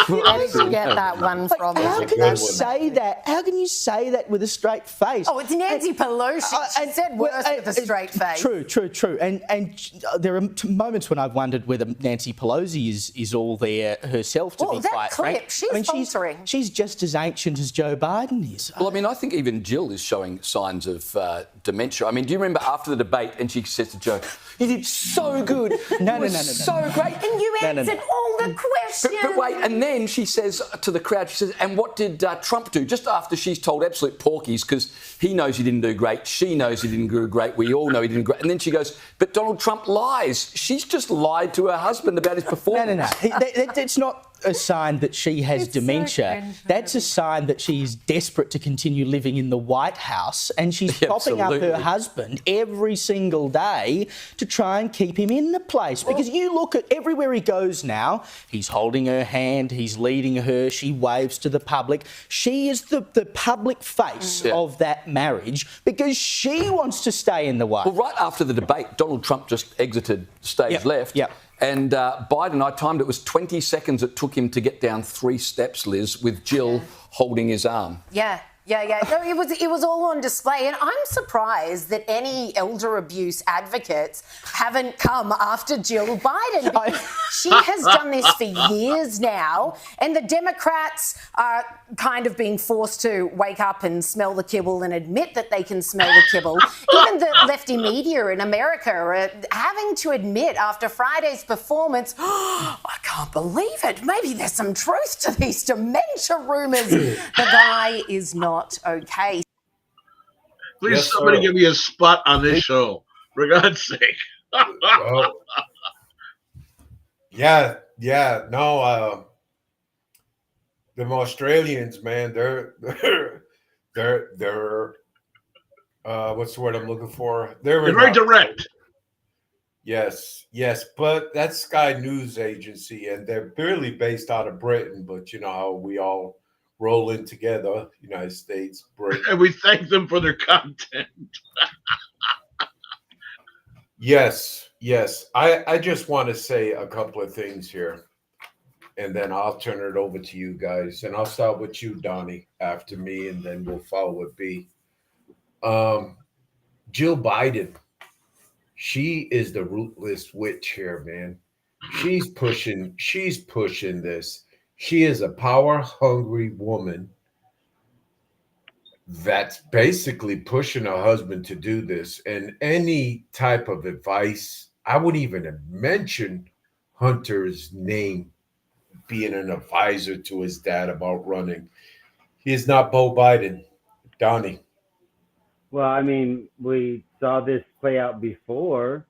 S21: Where did you get that one from?
S15: How can you say that? How can you say that with a straight face?
S21: Oh, it's Nancy Pelosi. She said worse with a straight face.
S15: True. And there are moments when I've wondered whether Nancy Pelosi is all there herself, to be quite frank. She's just as ancient as Joe Biden is.
S14: Well, I mean, I think even Jill is showing signs of dementia. I mean, do you remember after the debate, and she says to Joe, "You did so good.
S15: No.
S14: So great."
S21: And you answered all the questions.
S14: But wait, and then she says to the crowd, she says, "And what did Trump do?" Just after she's told absolute porkies, because he knows he didn't do great, she knows he didn't do great, we all know he didn't do great. And then she goes, "But Donald Trump lies." She's just lied to her husband about his performance.
S15: No. That's not a sign that she has dementia. That's a sign that she's desperate to continue living in the White House, and she's propping up her husband every single day to try and keep him in the place. Because you look at everywhere he goes now, he's holding her hand, he's leading her, she waves to the public. She is the public face of that marriage because she wants to stay in the White House.
S14: Well, right after the debate, Donald Trump just exited stage left. And Biden, I timed it was 20 seconds it took him to get down 3 steps, Liz, with Jill holding his arm.
S21: Yeah. No, it was all on display, and I'm surprised that any elder abuse advocates haven't come after Jill Biden, because she has done this for years now, and the Democrats are kind of being forced to wake up and smell the kibble and admit that they can smell the kibble. Even the lefty media in America are having to admit after Friday's performance, I can't believe it. Maybe there's some truth to these dementia rumours. The guy is not okay.
S3: Please, somebody give me a spot on this show, for God's sake.
S4: Them Australians, man, they're what's the word I'm looking for? They're
S3: very direct.
S4: Yes, but that's Sky News Agency, and they're barely based out of Britain, but you know how we all roll in together, United States, Britain.
S3: And we thank them for their content.
S4: Yes. I just want to say a couple of things here, and then I'll turn it over to you guys. And I'll start with you, Donnie, after me, and then we'll follow with B. Jill Biden, she is the ruthless witch here, man. She's pushing this. She is a power-hungry woman that's basically pushing her husband to do this. And any type of advice, I wouldn't even mention Hunter's name being an advisor to his dad about running. He is not Beau Biden. Donnie.
S5: Well, I mean, we saw this play out before,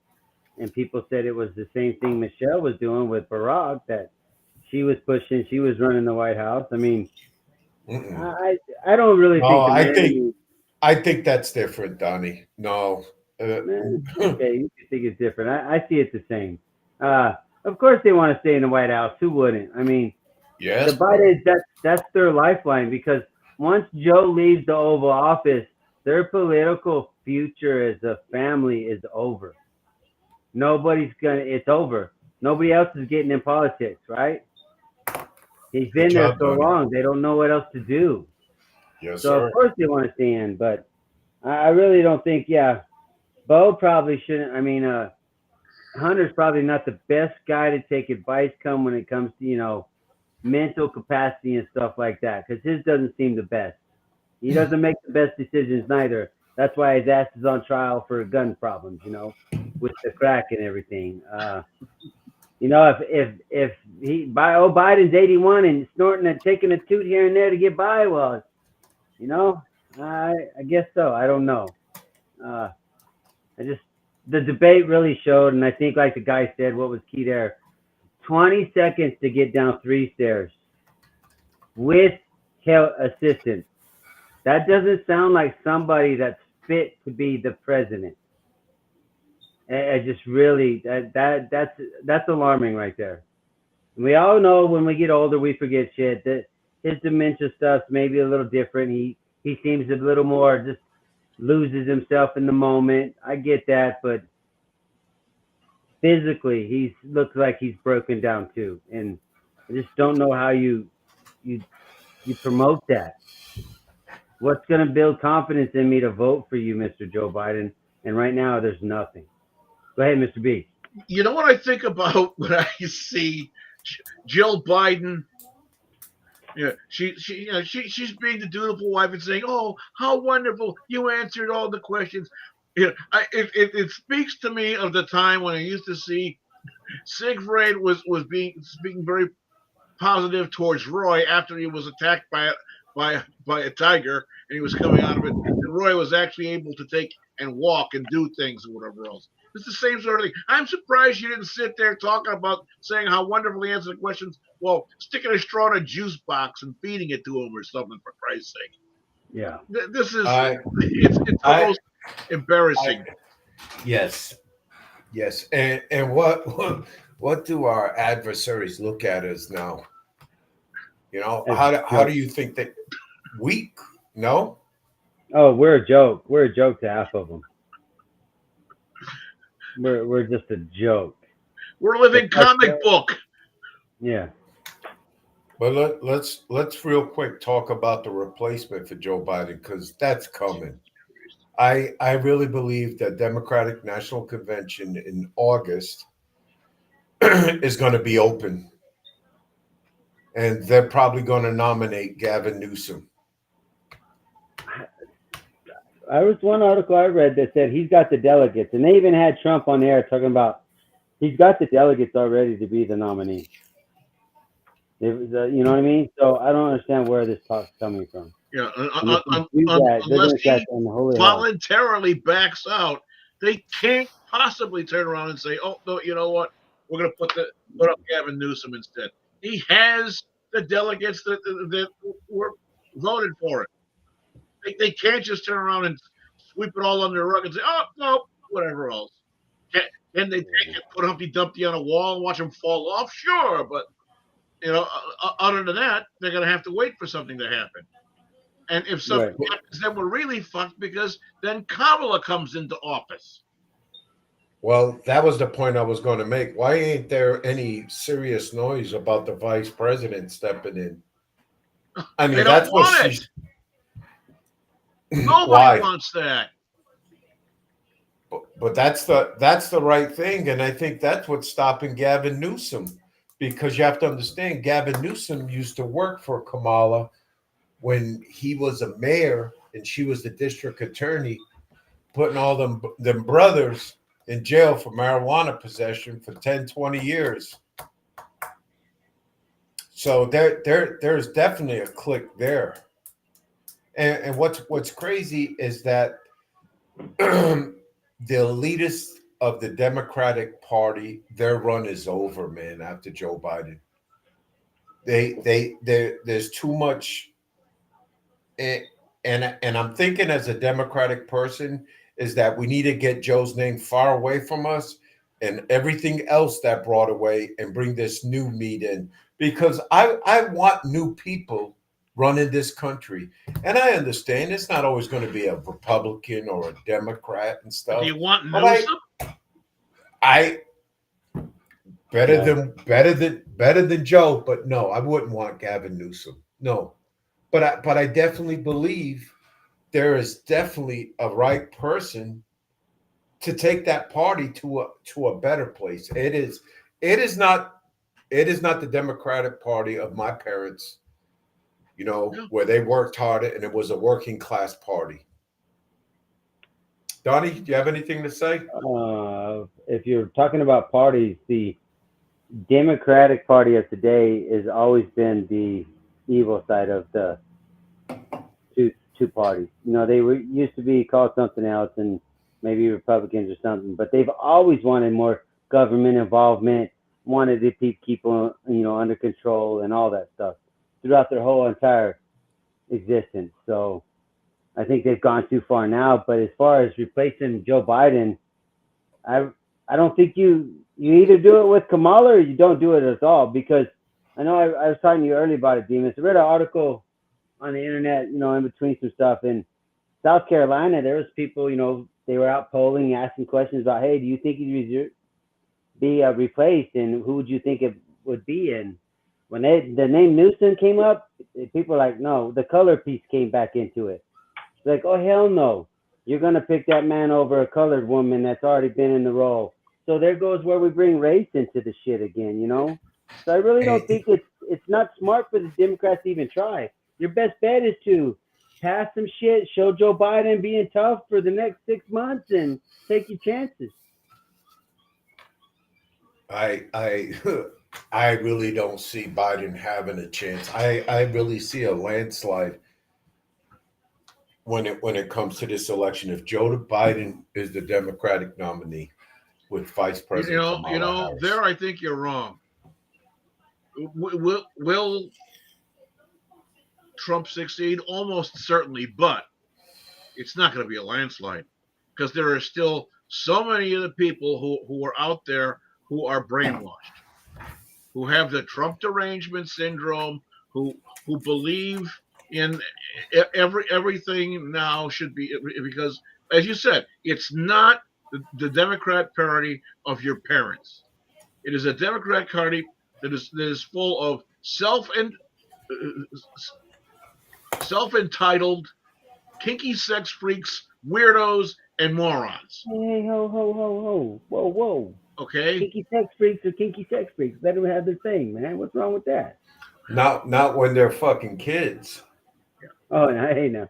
S5: and people said it was the same thing Michelle was doing with Barack, that she was pushing, she was running the White House. I mean, I don't really
S4: No,
S5: think the
S4: I think that's different, Donnie. No.
S5: Okay, you can think it's different. I see it the same. Of course they want to stay in the White House. Who wouldn't? I mean,
S4: Yes.
S5: the Bidens, that's their lifeline, because once Joe leaves the Oval Office, their political future as a family is over. It's over. Nobody else is getting in politics, right? He's been there so long, they don't know what else to do.
S4: Yes,
S5: So
S4: sir.
S5: of course they want to stay in, but I really don't think. Bo probably shouldn't. I mean, Hunter's probably not the best guy to take advice when it comes to mental capacity and stuff like that, because his doesn't seem the best. He doesn't make the best decisions neither. That's why his ass is on trial for gun problems, with the crack and everything. If Biden's 81 and snorting and taking a toot here and there to get by, well, I guess so. I don't know. The debate really showed, and I think, like the guy said, what was key there, 20 seconds to get down 3 stairs with assistance. That doesn't sound like somebody that's fit to be the president. I just really, that's alarming right there. And we all know when we get older, we forget shit. That his dementia stuff's maybe a little different. He seems a little more just loses himself in the moment. I get that, but physically, he looks like he's broken down too. And I just don't know how you promote that. What's going to build confidence in me to vote for you, Mr. Joe Biden? And right now, there's nothing. Go ahead, Mr. B.
S3: You know what I think about when I see Jill Biden? She's being the dutiful wife and saying, "Oh, how wonderful! You answered all the questions." It speaks to me of the time when I used to see Siegfried was speaking very positive towards Roy after he was attacked by a tiger and he was coming out of it, and Roy was actually able to take and walk and do things or whatever else. It's the same sort of thing. I'm surprised you didn't sit there talking about saying how wonderful he answered the questions. Well, sticking a straw in a juice box and feeding it to him or something, for Christ's sake.
S5: Yeah.
S3: This is it's almost embarrassing.
S4: Yes. And what do our adversaries look at us now? How do you think that weak? No.
S5: Oh, we're a joke. We're a joke to half of them. We're just a joke.
S3: We're a living comic book.
S5: Yeah.
S4: But let's real quick talk about the replacement for Joe Biden, because that's coming. I really believe that Democratic National Convention in August is going to be open, and they're probably going to nominate Gavin Newsom.
S5: There was one article I read that said he's got the delegates, and they even had Trump on the air talking about he's got the delegates already to be the nominee. It was, you know what I mean? So I don't understand where this talk's coming from.
S3: Yeah,
S5: unless
S3: he voluntarily backs out, they can't possibly turn around and say, "Oh no, you know what? We're going to put up Gavin Newsom instead." He has the delegates that were voted for it. They can't just turn around and sweep it all under the rug and say, "Oh no, whatever else." Can they take it, put Humpty Dumpty on a wall and watch him fall off? Sure, but other than that, they're going to have to wait for something to happen. And if something happens, then we're really fucked, because then Kamala comes into office.
S4: Well, that was the point I was going to make. Why ain't there any serious noise about the vice president stepping in? I mean, that's what she's.
S3: Nobody wants that.
S4: But that's the right thing, and I think that's what's stopping Gavin Newsom, because you have to understand, Gavin Newsom used to work for Kamala when he was a mayor and she was the district attorney, putting all them brothers in jail for marijuana possession for 10, 20 years. So there's definitely a click there. And what's crazy is that the elitists of the Democratic Party, their run is over, man, after Joe Biden. There's too much and I'm thinking as a Democratic person is that we need to get Joe's name far away from us and everything else that brought away and bring this new meat in, because I want new people running this country. And I understand it's not always going to be a Republican or a Democrat and stuff.
S3: Do you want
S4: but
S3: Newsom?
S4: I better than Joe, but no, I wouldn't want Gavin Newsom. No. But I definitely believe there is definitely a right person to take that party to a better place. It is not the Democratic Party of my parents, where they worked hard and it was a working class party. Donnie, do you have anything to say?
S5: If you're talking about parties, the Democratic Party of today has always been the evil side of the two parties. They used to be called something else, and maybe Republicans or something, but they've always wanted more government involvement, wanted to keep people under control and all that stuff throughout their whole entire existence. So I think they've gone too far now. But as far as replacing Joe Biden, I don't think you either do it with Kamala or you don't do it at all, because I know I was talking to you earlier about it, Demas. I read an article on the internet, in between some stuff. In South Carolina, there was people, they were out polling, asking questions about, hey, do you think he'd be replaced, and who would you think it would be? And when the name Newsom came up, people were like, no, the color piece came back into it. It's like, oh, hell no. You're going to pick that man over a colored woman that's already been in the role. So there goes where we bring race into the shit again, So I really don't think it's not smart for the Democrats to even try. Your best bet is to pass some shit, show Joe Biden being tough for the next 6 months, and take your chances.
S4: I really don't see Biden having a chance. I really see a landslide when it comes to this election. If Joe Biden is the Democratic nominee with Vice President Kamala Harris.
S3: There I think you're wrong. Will Trump succeed? Almost certainly, but it's not going to be a landslide, because there are still so many of the people who are out there who are brainwashed, who have the Trump derangement syndrome, who believe in everything now should be, because, as you said, it's not the Democrat Party of your parents. It is a Democrat Party that is full of self-entitled, kinky sex freaks, weirdos, and morons.
S5: Hey, ho, whoa.
S3: Okay.
S5: Kinky sex freaks are kinky sex freaks. Let them have their thing, man. What's wrong with that?
S4: Not when they're fucking kids.
S5: Oh, hey, no,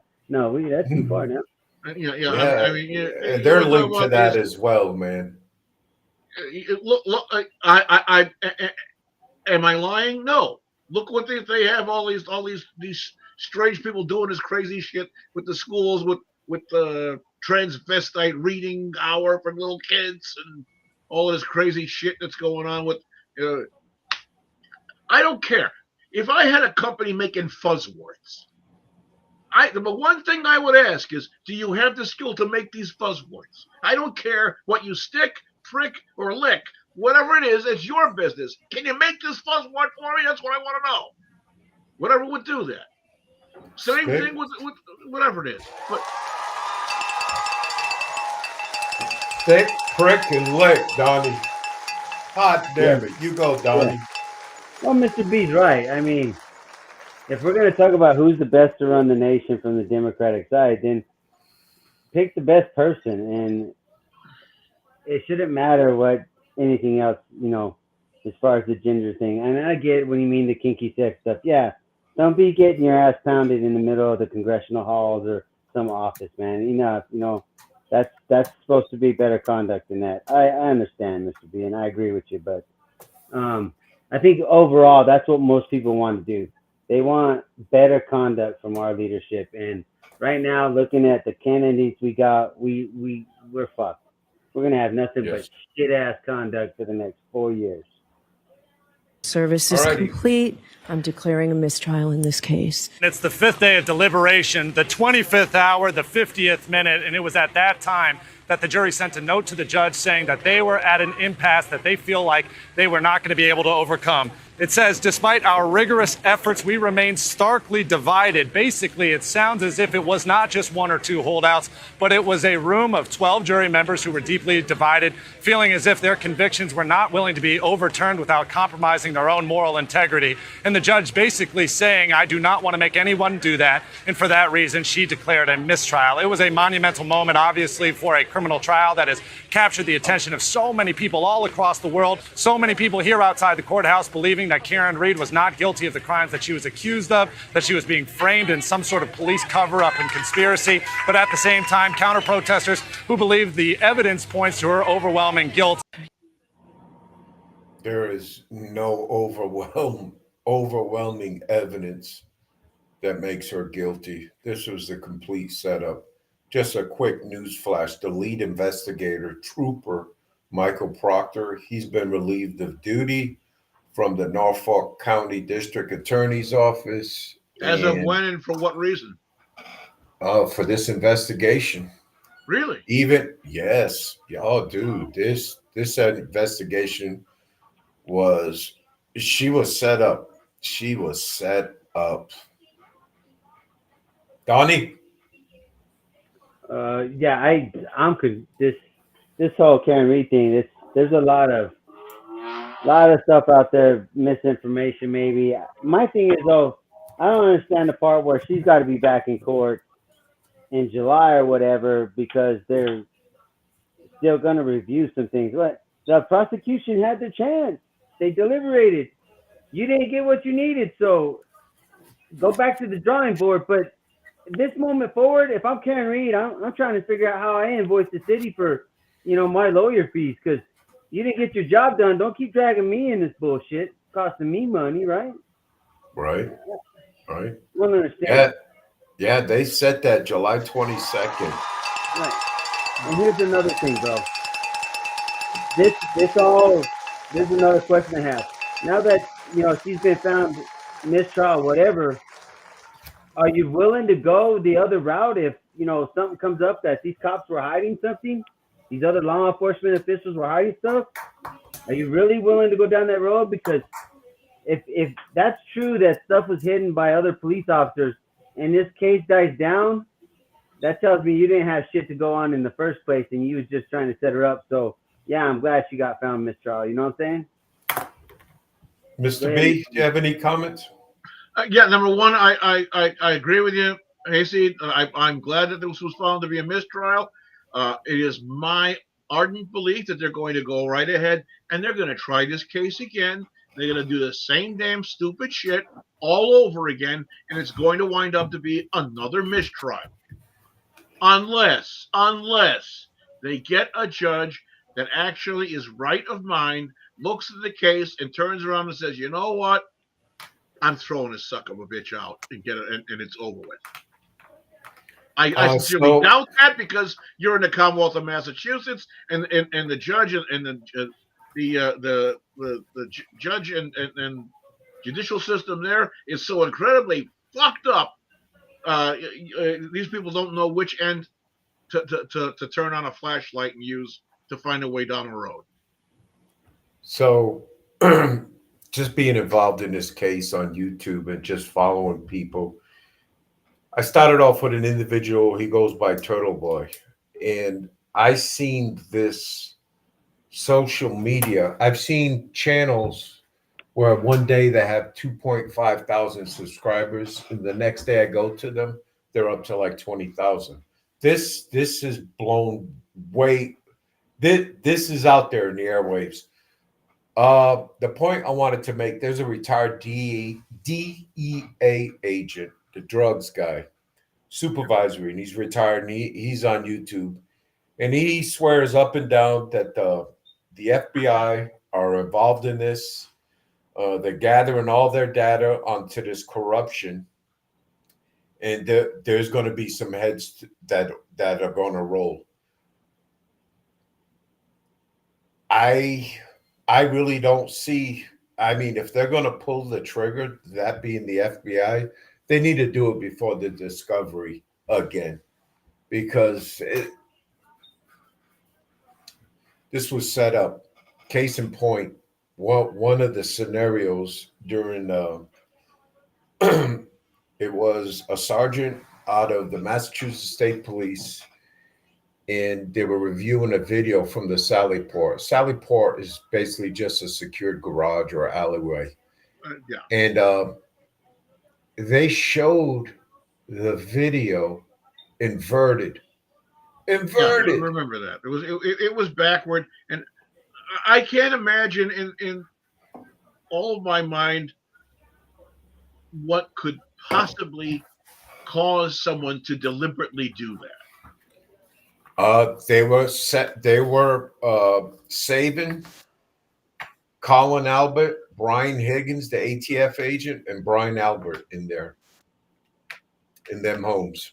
S5: that's too far now.
S3: Yeah. I mean,
S4: they're linked to that as well, man.
S3: Look, I am I lying? No. Look what they have all these strange people doing this crazy shit with the schools, with the transvestite reading hour for little kids and all this crazy shit that's going on with. I don't care if I had a company making fuzzwords. The one thing I would ask is, do you have the skill to make these fuzzwords? I don't care what you stick, prick, or lick. Whatever it is, it's your business. Can you make this fuzzword for me? That's what I want to know. Whatever would do that. Same thing with whatever it is. But
S4: stick, prick, and lick, Donnie. Hot damn it. You go, Donnie.
S5: Yeah. Well, Mr. B's right. I mean, if we're going to talk about who's the best to run the nation from the Democratic side, then pick the best person. And it shouldn't matter what anything else, as far as the gender thing. And I get when you mean the kinky sex stuff. Yeah, don't be getting your ass pounded in the middle of the congressional halls or some office, man. That's supposed to be better conduct than that. I understand, Mr. B, and I agree with you. But I think overall, that's what most people want to do. They want better conduct from our leadership. And right now, looking at the candidates we got, we're fucked. We're going to have nothing but shit-ass conduct for the next 4 years.
S17: Service is complete. I'm declaring a mistrial in this case.
S18: It's the 5th day of deliberation, the 25th hour, the 50th minute, and it was at that time that the jury sent a note to the judge saying that they were at an impasse that they feel like they were not going to be able to overcome. It says, despite our rigorous efforts, we remain starkly divided. Basically, it sounds as if it was not just one or two holdouts, but it was a room of 12 jury members who were deeply divided, feeling as if their convictions were not willing to be overturned without compromising their own moral integrity. And the judge basically saying, I do not want to make anyone do that. And for that reason, she declared a mistrial. It was a monumental moment, obviously, for a criminal trial that has captured the attention of so many people all across the world. So many people here outside the courthouse believing that Karen Read was not guilty of the crimes that she was accused of, that she was being framed in some sort of police cover-up and conspiracy. But at the same time, counter-protesters who believe the evidence points to her overwhelming guilt.
S4: There is no overwhelming evidence that makes her guilty. This was the complete setup. Just a quick news flash. The lead investigator, Trooper Michael Proctor, he's been relieved of duty from the Norfolk County District Attorney's Office.
S3: As of when and for what reason?
S4: For this investigation.
S3: Really?
S4: Yes. Oh, dude, this investigation she was set up. She was set up. Donnie?
S5: This whole Karen Read thing. There's a lot of stuff out there, misinformation maybe. My thing is though, I don't understand the part where she's got to be back in court in July or whatever because they're still going to review some things. What the prosecution had their chance. They deliberated. You didn't get what you needed, so go back to the drawing board. But this moment forward, if I'm Karen Read, I'm trying to figure out how I invoice the city for, my lawyer fees because you didn't get your job done. Don't keep dragging me in this bullshit. It's costing me money, right?
S4: Right.
S5: I don't understand.
S4: Yeah, they set that July 22nd.
S5: Right. And here's another thing, bro. There's another question I have. Now that, she's been found mistrial, whatever, are you willing to go the other route if, something comes up that these cops were hiding something? These other law enforcement officials were hiding stuff? Are you really willing to go down that road? Because if that's true that stuff was hidden by other police officers and this case dies down, that tells me you didn't have shit to go on in the first place and you was just trying to set her up. So, yeah, I'm glad she got found mistrial. You know what I'm saying?
S4: Mr. B, do you have any comments?
S3: Number one, I agree with you, Hasty. I'm glad that this was found to be a mistrial. It is my ardent belief that they're going to go right ahead and they're going to try this case again. They're going to do the same damn stupid shit all over again, and it's going to wind up to be another mistrial. Unless they get a judge that actually is right of mind, looks at the case, and turns around and says, you know what? I'm throwing this suck of a bitch out and get it, and it's over with. I sincerely doubt that because you're in the Commonwealth of Massachusetts, and the judge and the judge and judicial system there is so incredibly fucked up. These people don't know which end to turn on a flashlight and use to find a way down the road.
S4: So, just being involved in this case on YouTube and just following people. I started off with an individual, he goes by Turtle Boy, and I seen this social media. I've seen channels where one day they have 2.5 thousand subscribers, and the next day I go to them, they're up to like 20,000. This is blown way. This is out there in the airwaves. The point I wanted to make: there's a retired DEA agent, the drugs guy, supervisory, and he's retired, and he's on YouTube, and he swears up and down that the FBI are involved in this. They're gathering all their data onto this corruption, and there's going to be some heads that are going to roll. I really don't see I mean, if they're going to pull the trigger, that being the FBI, they need to do it before the discovery again, because this was set up. Case in point, one of the scenarios during it was a sergeant out of the Massachusetts State Police, and they were reviewing a video from the Sally Port. Sally Port is basically just a secured garage or alleyway.
S3: Yeah.
S4: And they showed the video inverted.
S3: Yeah, I remember that. It was backward, and I can't imagine in all of my mind what could possibly cause someone to deliberately do that.
S4: They were saving Colin Albert, Brian Higgins, the ATF agent, and Brian Albert in them homes.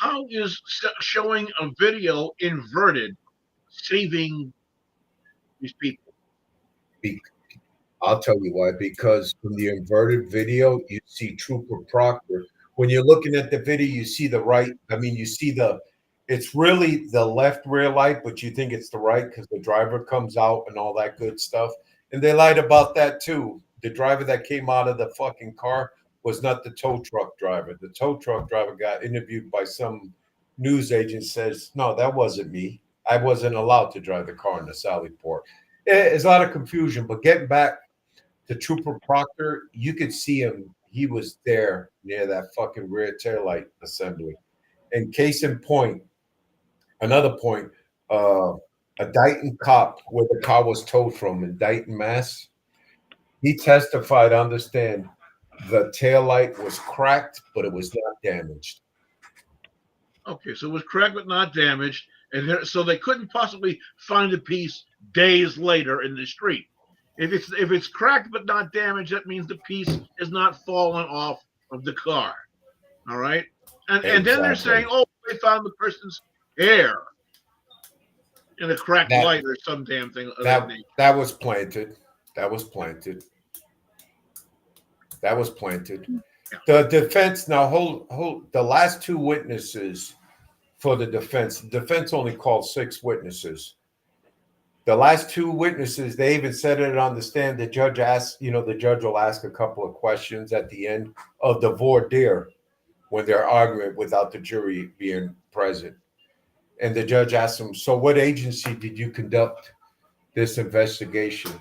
S3: How is showing a video inverted saving these people?
S4: I'll tell you why. Because from the inverted video, you see Trooper Proctor. When you're looking at the video, you see the right. I mean, you see it's really the left rear light, but you think it's the right because the driver comes out and all that good stuff. And they lied about that too. The driver that came out of the fucking car was not the tow truck driver. The tow truck driver got interviewed by some news agent, says, no, that wasn't me. I wasn't allowed to drive the car in the Sally Port. It's a lot of confusion, but getting back to Trooper Proctor, you could see him. He was there near that fucking rear taillight assembly. And case in point, another point, a Dighton cop where the car was towed from in Dighton, Mass. He testified, understand, the taillight was cracked, but it was not damaged.
S3: Okay, so it was cracked but not damaged, and so they couldn't possibly find a piece days later in the street. If it's cracked but not damaged, that means the piece has not fallen off of the car. All right, and then they're saying, oh, they found the person's hair in a cracked light or some damn thing.
S4: That was planted. That was planted. The defense now hold the last two witnesses for the defense. The defense only called 6 witnesses. The last 2 witnesses, they even said it on the stand. The judge asked, the judge will ask a couple of questions at the end of the voir dire when they're arguing without the jury being present. And the judge asked him, so what agency did you conduct this investigation?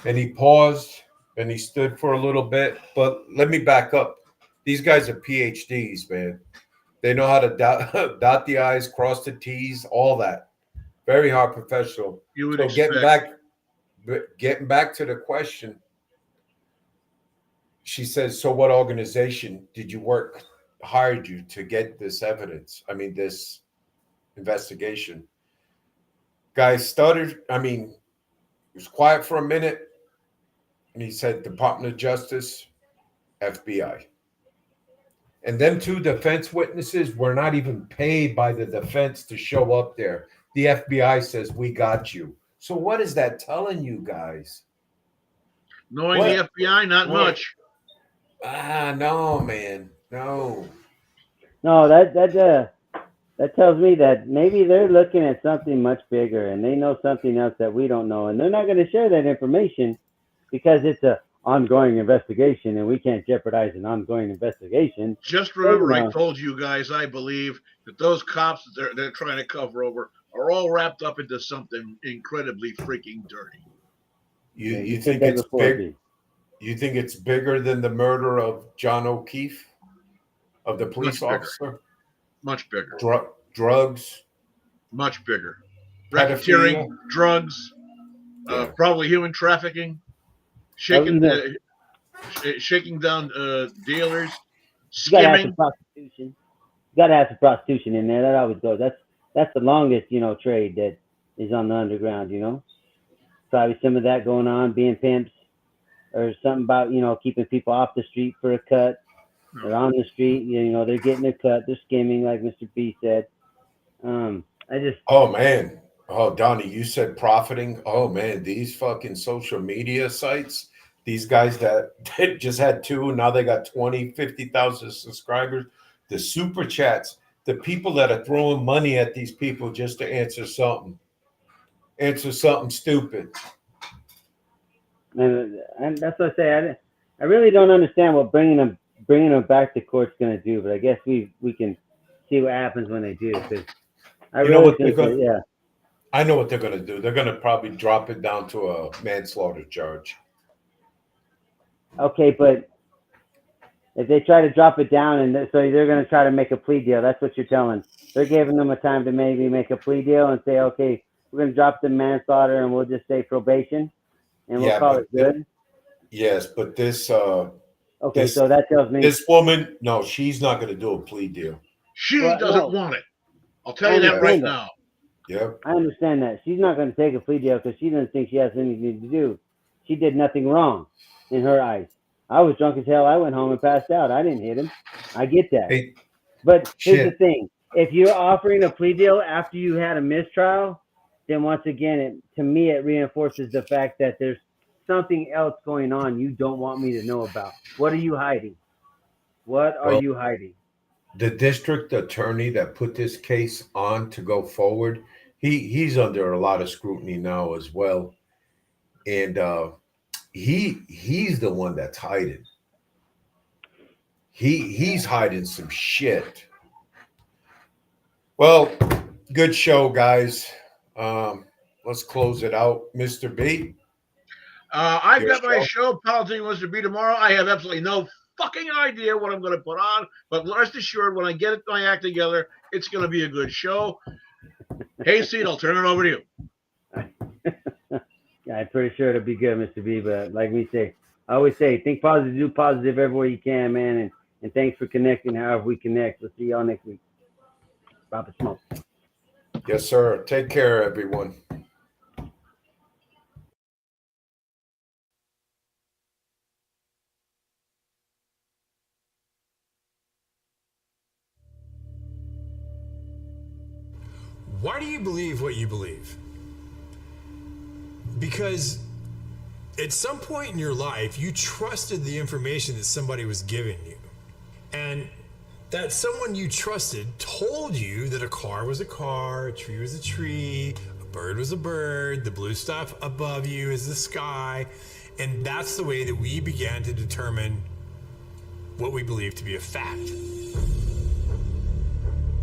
S4: And he paused and he stood for a little bit. But let me back up. These guys are PhDs, man. They know how to dot the I's, cross the T's, all that. Very hard professional.
S3: You would
S4: so
S3: expect.
S4: Getting back to the question, she says, so what organization did you hired you to get this evidence? I mean, this investigation. Guy stuttered. I mean, he was quiet for a minute. And he said, Department of Justice, FBI. And them 2 defense witnesses were not even paid by the defense to show up there. The FBI says, we got you. So what is that telling you guys?
S3: Knowing the FBI, not much.
S4: No, man. No.
S5: No, that tells me that maybe they're looking at something much bigger and they know something else that we don't know. And they're not going to share that information because it's an ongoing investigation and we can't jeopardize an ongoing investigation.
S3: Just remember, I told you guys, I believe that those cops that they're trying to cover over are all wrapped up into something incredibly freaking dirty.
S4: You think it's big? You think it's bigger than the murder of John O'Keefe, of the police officer?
S3: Much bigger.
S4: Drugs?
S3: Much bigger. Racketeering, drugs, probably human trafficking, shaking down dealers, skimming.
S5: Prostitution. You got to have some prostitution in there. That always goes. That's the longest, trade that is on the underground, Probably some of that going on, being pimps, or something about, keeping people off the street for a cut. They're on the street, they're getting a cut. They're skimming, like Mr. B said.
S4: Oh, man. Oh, Donnie, you said profiting. Oh man, these fucking social media sites, these guys that just had 2, now they got 20, 50,000 subscribers. The super chats, the people that are throwing money at these people just to answer something stupid.
S5: And that's what I say. I really don't understand what bringing them back to court's going to do, but I guess we can see what happens when they do. Because I really think that, yeah.
S4: I know what they're going to do. They're going to probably drop it down to a manslaughter charge.
S5: Okay, but if they try to drop it down, and so they're going to try to make a plea deal, that's what you're telling. They're giving them a time to maybe make a plea deal and say, okay, we're going to drop the manslaughter and we'll just say probation, and we'll call it good.
S4: Yes, but this.
S5: Okay, so that tells me
S4: this woman. No, she's not going to do a plea deal.
S3: She doesn't want it. I'll tell you that right now.
S4: Yep.
S5: I understand that. She's not going to take a plea deal because she doesn't think she has anything to do. She did nothing wrong in her eyes. I was drunk as hell. I went home and passed out. I didn't hit him. I get that.
S4: Hey,
S5: but here's the thing. If you're offering a plea deal after you had a mistrial, then once again, to me, it reinforces the fact that there's something else going on you don't want me to know about. What are you hiding? What are you hiding?
S4: The district attorney that put this case on to go forward, he's under a lot of scrutiny now as well, and he's the one that's hiding. He's hiding some shit. Well, good show, guys. Let's close it out, Mr. B.
S3: I've got my show, Politics with Mr. B, tomorrow. I have absolutely no fucking idea what I'm going to put on, but rest assured, when I get my act together, it's going to be a good show. Hey, Seed, I'll turn it over to you.
S5: Yeah, I'm pretty sure it'll be good, Mr. B. But like I always say, think positive, do positive everywhere you can, man. And thanks for connecting however we connect. We'll see y'all next week. Papa Smoke.
S4: Yes, sir. Take care, everyone.
S19: Why do you believe what you believe? Because at some point in your life, you trusted the information that somebody was giving you. And that someone you trusted told you that a car was a car, a tree was a tree, a bird was a bird, the blue stuff above you is the sky. And that's the way that we began to determine what we believe to be a fact.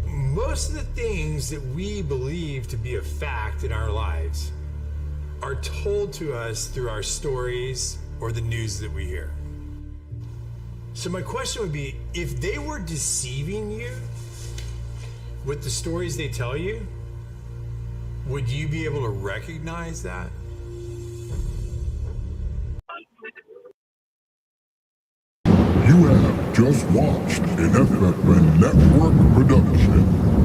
S19: Most of the things that we believe to be a fact in our lives are told to us through our stories or the news that we hear. So my question would be, if they were deceiving you with the stories they tell you, would you be able to recognize that?
S9: You have just watched an FFN Network production.